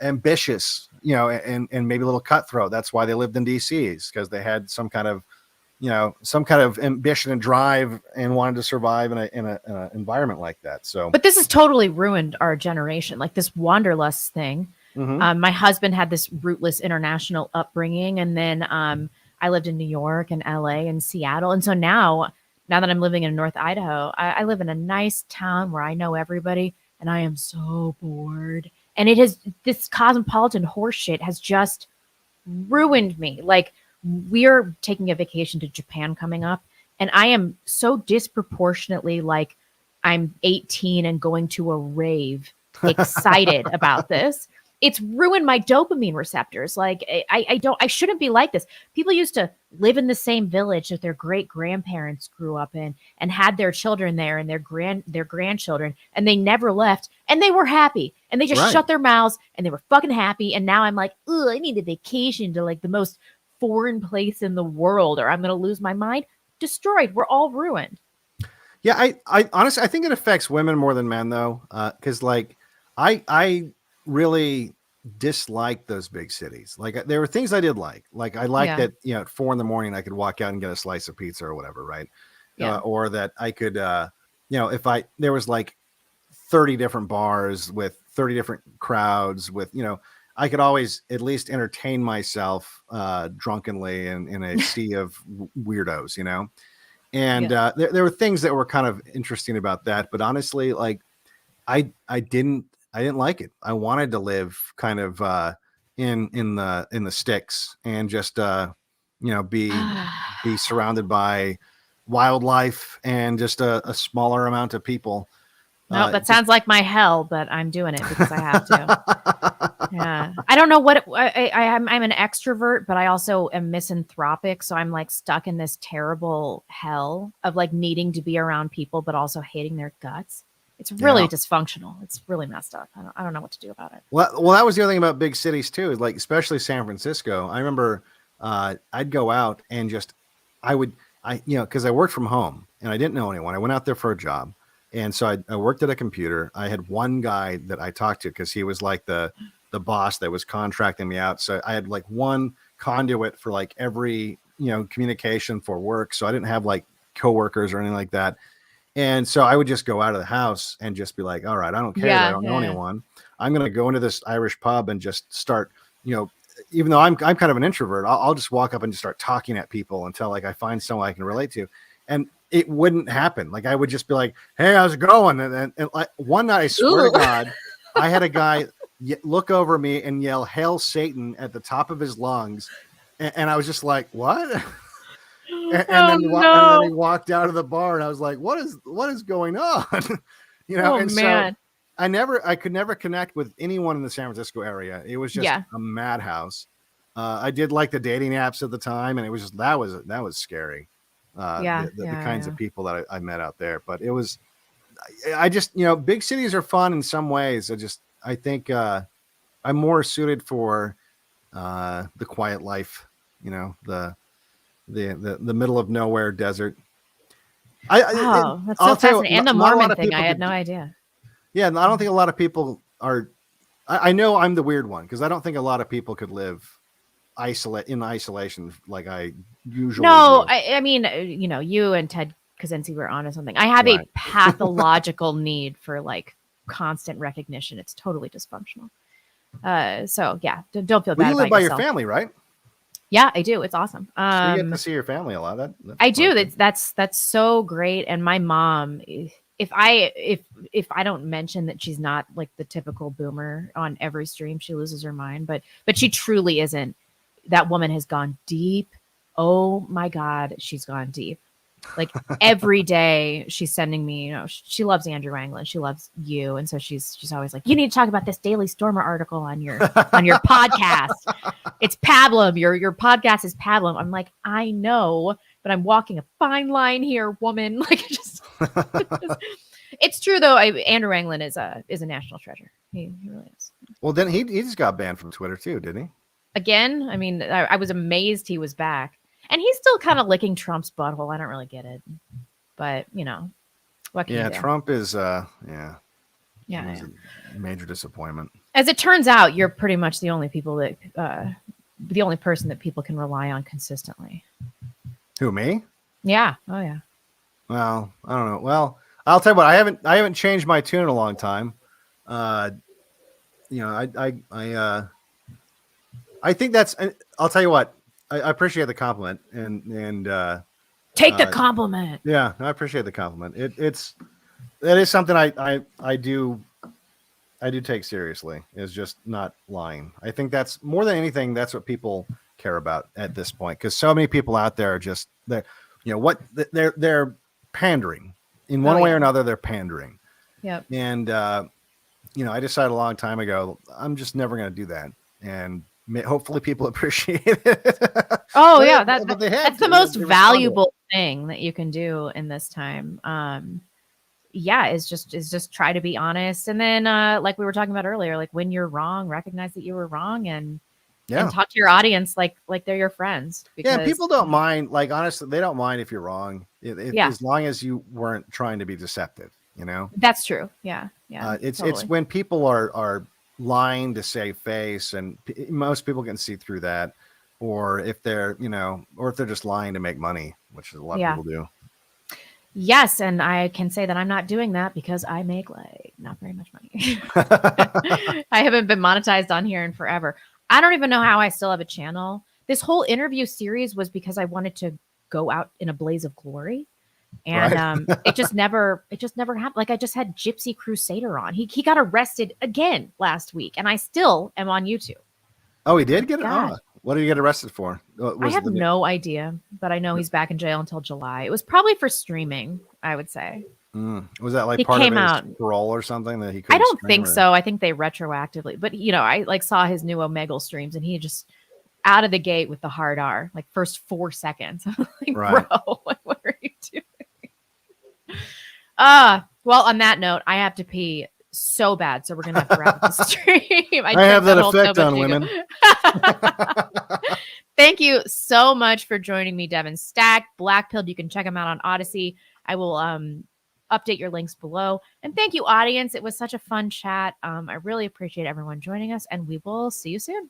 ambitious, and maybe a little cutthroat. That's why they lived in DCs, because they had some kind of ambition and drive and wanted to survive in an environment like that. So, But this has totally ruined our generation. Like this wanderlust thing. My husband had this rootless international upbringing, and then I lived in New York and LA and Seattle, and so now that I'm living in North Idaho, I live in a nice town where I know everybody, and I am so bored. And this cosmopolitan horseshit has just ruined me. Like, we're taking a vacation to Japan coming up, and I am so disproportionately like I'm 18 and going to a rave, excited about this. It's ruined my dopamine receptors. Like, I shouldn't be like this. People used to live in the same village that their great grandparents grew up in and had their children there and their grandchildren, and they never left, and they were happy, and they just Right. shut their mouths and they were fucking happy. And now I'm like, ugh, I need a vacation to like the most foreign place in the world, or I'm going to lose my mind. Destroyed. We're all ruined. Yeah, I honestly, I think it affects women more than men, though, because like I really dislike those big cities. Like, there were things I did like I liked Yeah. that, at 4 a.m. I could walk out and get a slice of pizza or whatever, right? Yeah. Or that I could, if there was like 30 different bars with 30 different crowds with, I could always at least entertain myself drunkenly in a sea of weirdos, And Yeah. there were things that were kind of interesting about that, but honestly, like I didn't like it. I wanted to live kind of in the sticks and just be surrounded by wildlife and just a smaller amount of people. No, that sounds like my hell, but I'm doing it because I have to. Yeah. I don't know what I'm an extrovert, but I also am misanthropic. So I'm like stuck in this terrible hell of like needing to be around people, but also hating their guts. It's really dysfunctional. It's really messed up. I don't know what to do about it. Well, that was the other thing about big cities too, is like, especially San Francisco. I remember I'd go out and because I worked from home and I didn't know anyone. I went out there for a job. And so I worked at a computer. I had one guy that I talked to because he was like the boss that was contracting me out. So I had like one conduit for like every, communication for work. So I didn't have like coworkers or anything like that. And so I would just go out of the house and just be like, all right, I don't care that I don't know anyone. I'm going to go into this Irish pub and just start, even though I'm kind of an introvert, I'll just walk up and just start talking at people until like I find someone I can relate to. And it wouldn't happen. Like, I would just be like, hey, how's it going? And like one night, I swear to God, I had a guy look over me and yell, "Hail Satan" at the top of his lungs. And I was just like, what? And then he walked out of the bar, and I was like, what is going on? Man. So I could never connect with anyone in the San Francisco area. It was just a madhouse. I did like the dating apps at the time, and it was just, that was scary. The kinds of people that I met out there, but I just, big cities are fun in some ways. I think I'm more suited for the quiet life, the middle of nowhere desert. Wow, that's so fascinating. And the Mormon thing, I had no idea. Yeah, I don't think a lot of people are. I know I'm the weird one because I don't think a lot of people could live in isolation like I usually do. I mean, you and Ted Kaczynski were onto something. I have a pathological need for like constant recognition. It's totally dysfunctional. So yeah, don't feel bad. You live by your family, right? Yeah, I do. It's awesome. So you get to see your family a lot. That's I do. That's so great. And my mom, if I don't mention that she's not like the typical boomer on every stream, she loses her mind. But she truly isn't. That woman has gone deep. Oh my God, she's gone deep. Like every day she's sending me, she loves Andrew Anglin. She loves you. And so she's always like, you need to talk about this Daily Stormer article on your podcast. It's pablum. Your podcast is pablum. I'm like, I know, but I'm walking a fine line here, woman. Like it's true though. Andrew Anglin is a national treasure. He really is. Well, then he just got banned from Twitter too, didn't he? Again, I mean, I was amazed he was back. And he's still kind of licking Trump's butthole. I don't really get it. But, what can you do? Trump is, Yeah. A major disappointment. As it turns out, you're pretty much the only person that people can rely on consistently. Who, me? Yeah. Oh, yeah. Well, I don't know. Well, I'll tell you what, I haven't changed my tune in a long time. I think that's, I'll tell you what, I appreciate the compliment and take the compliment. Yeah, I appreciate the compliment. That is something I do take seriously, is just not lying. I think that's more than anything, that's what people care about at this point, because so many people out there are just they're pandering in one way or another. They're pandering. Yep. And I decided a long time ago, I'm just never going to do that, and hopefully people appreciate it. Oh yeah, that's the most valuable thing that you can do in this time. Is just try to be honest, and then like we were talking about earlier, like when you're wrong, recognize that you were wrong, and talk to your audience like they're your friends. Because, people don't mind. Like honestly, they don't mind if you're wrong, as long as you weren't trying to be deceptive. That's true. Yeah. It's totally. it's when people are lying to save face, and most people can see through that, or if they're just lying to make money, which a lot of people do. Yes, and I can say that I'm not doing that because I make not very much money. I haven't been monetized on here in forever. I don't even know how I still have a channel. This whole interview series was because I wanted to go out in a blaze of glory. And it just never happened. Like I just had Gypsy Crusader on. He got arrested again last week, and I still am on YouTube. Oh, he did get it? Oh, what did he get arrested for? I have no idea, but I know he's back in jail until July. It was probably for streaming, I would say. Was that like part of his parole or something that he couldn't? I don't think so. I think they retroactively, but I saw his new Omegle streams, and he just out of the gate with the hard R, like first 4 seconds. I'm like, right. Bro, what are you doing? Well, on that note, I have to pee so bad, so we're gonna have to wrap up the stream. I have that effect on women. Thank you so much for joining me, Devon. Stack, Blackpilled. You can check them out on Oddysee. I will update your links below. And thank you, audience. It was such a fun chat. I really appreciate everyone joining us, and we will see you soon.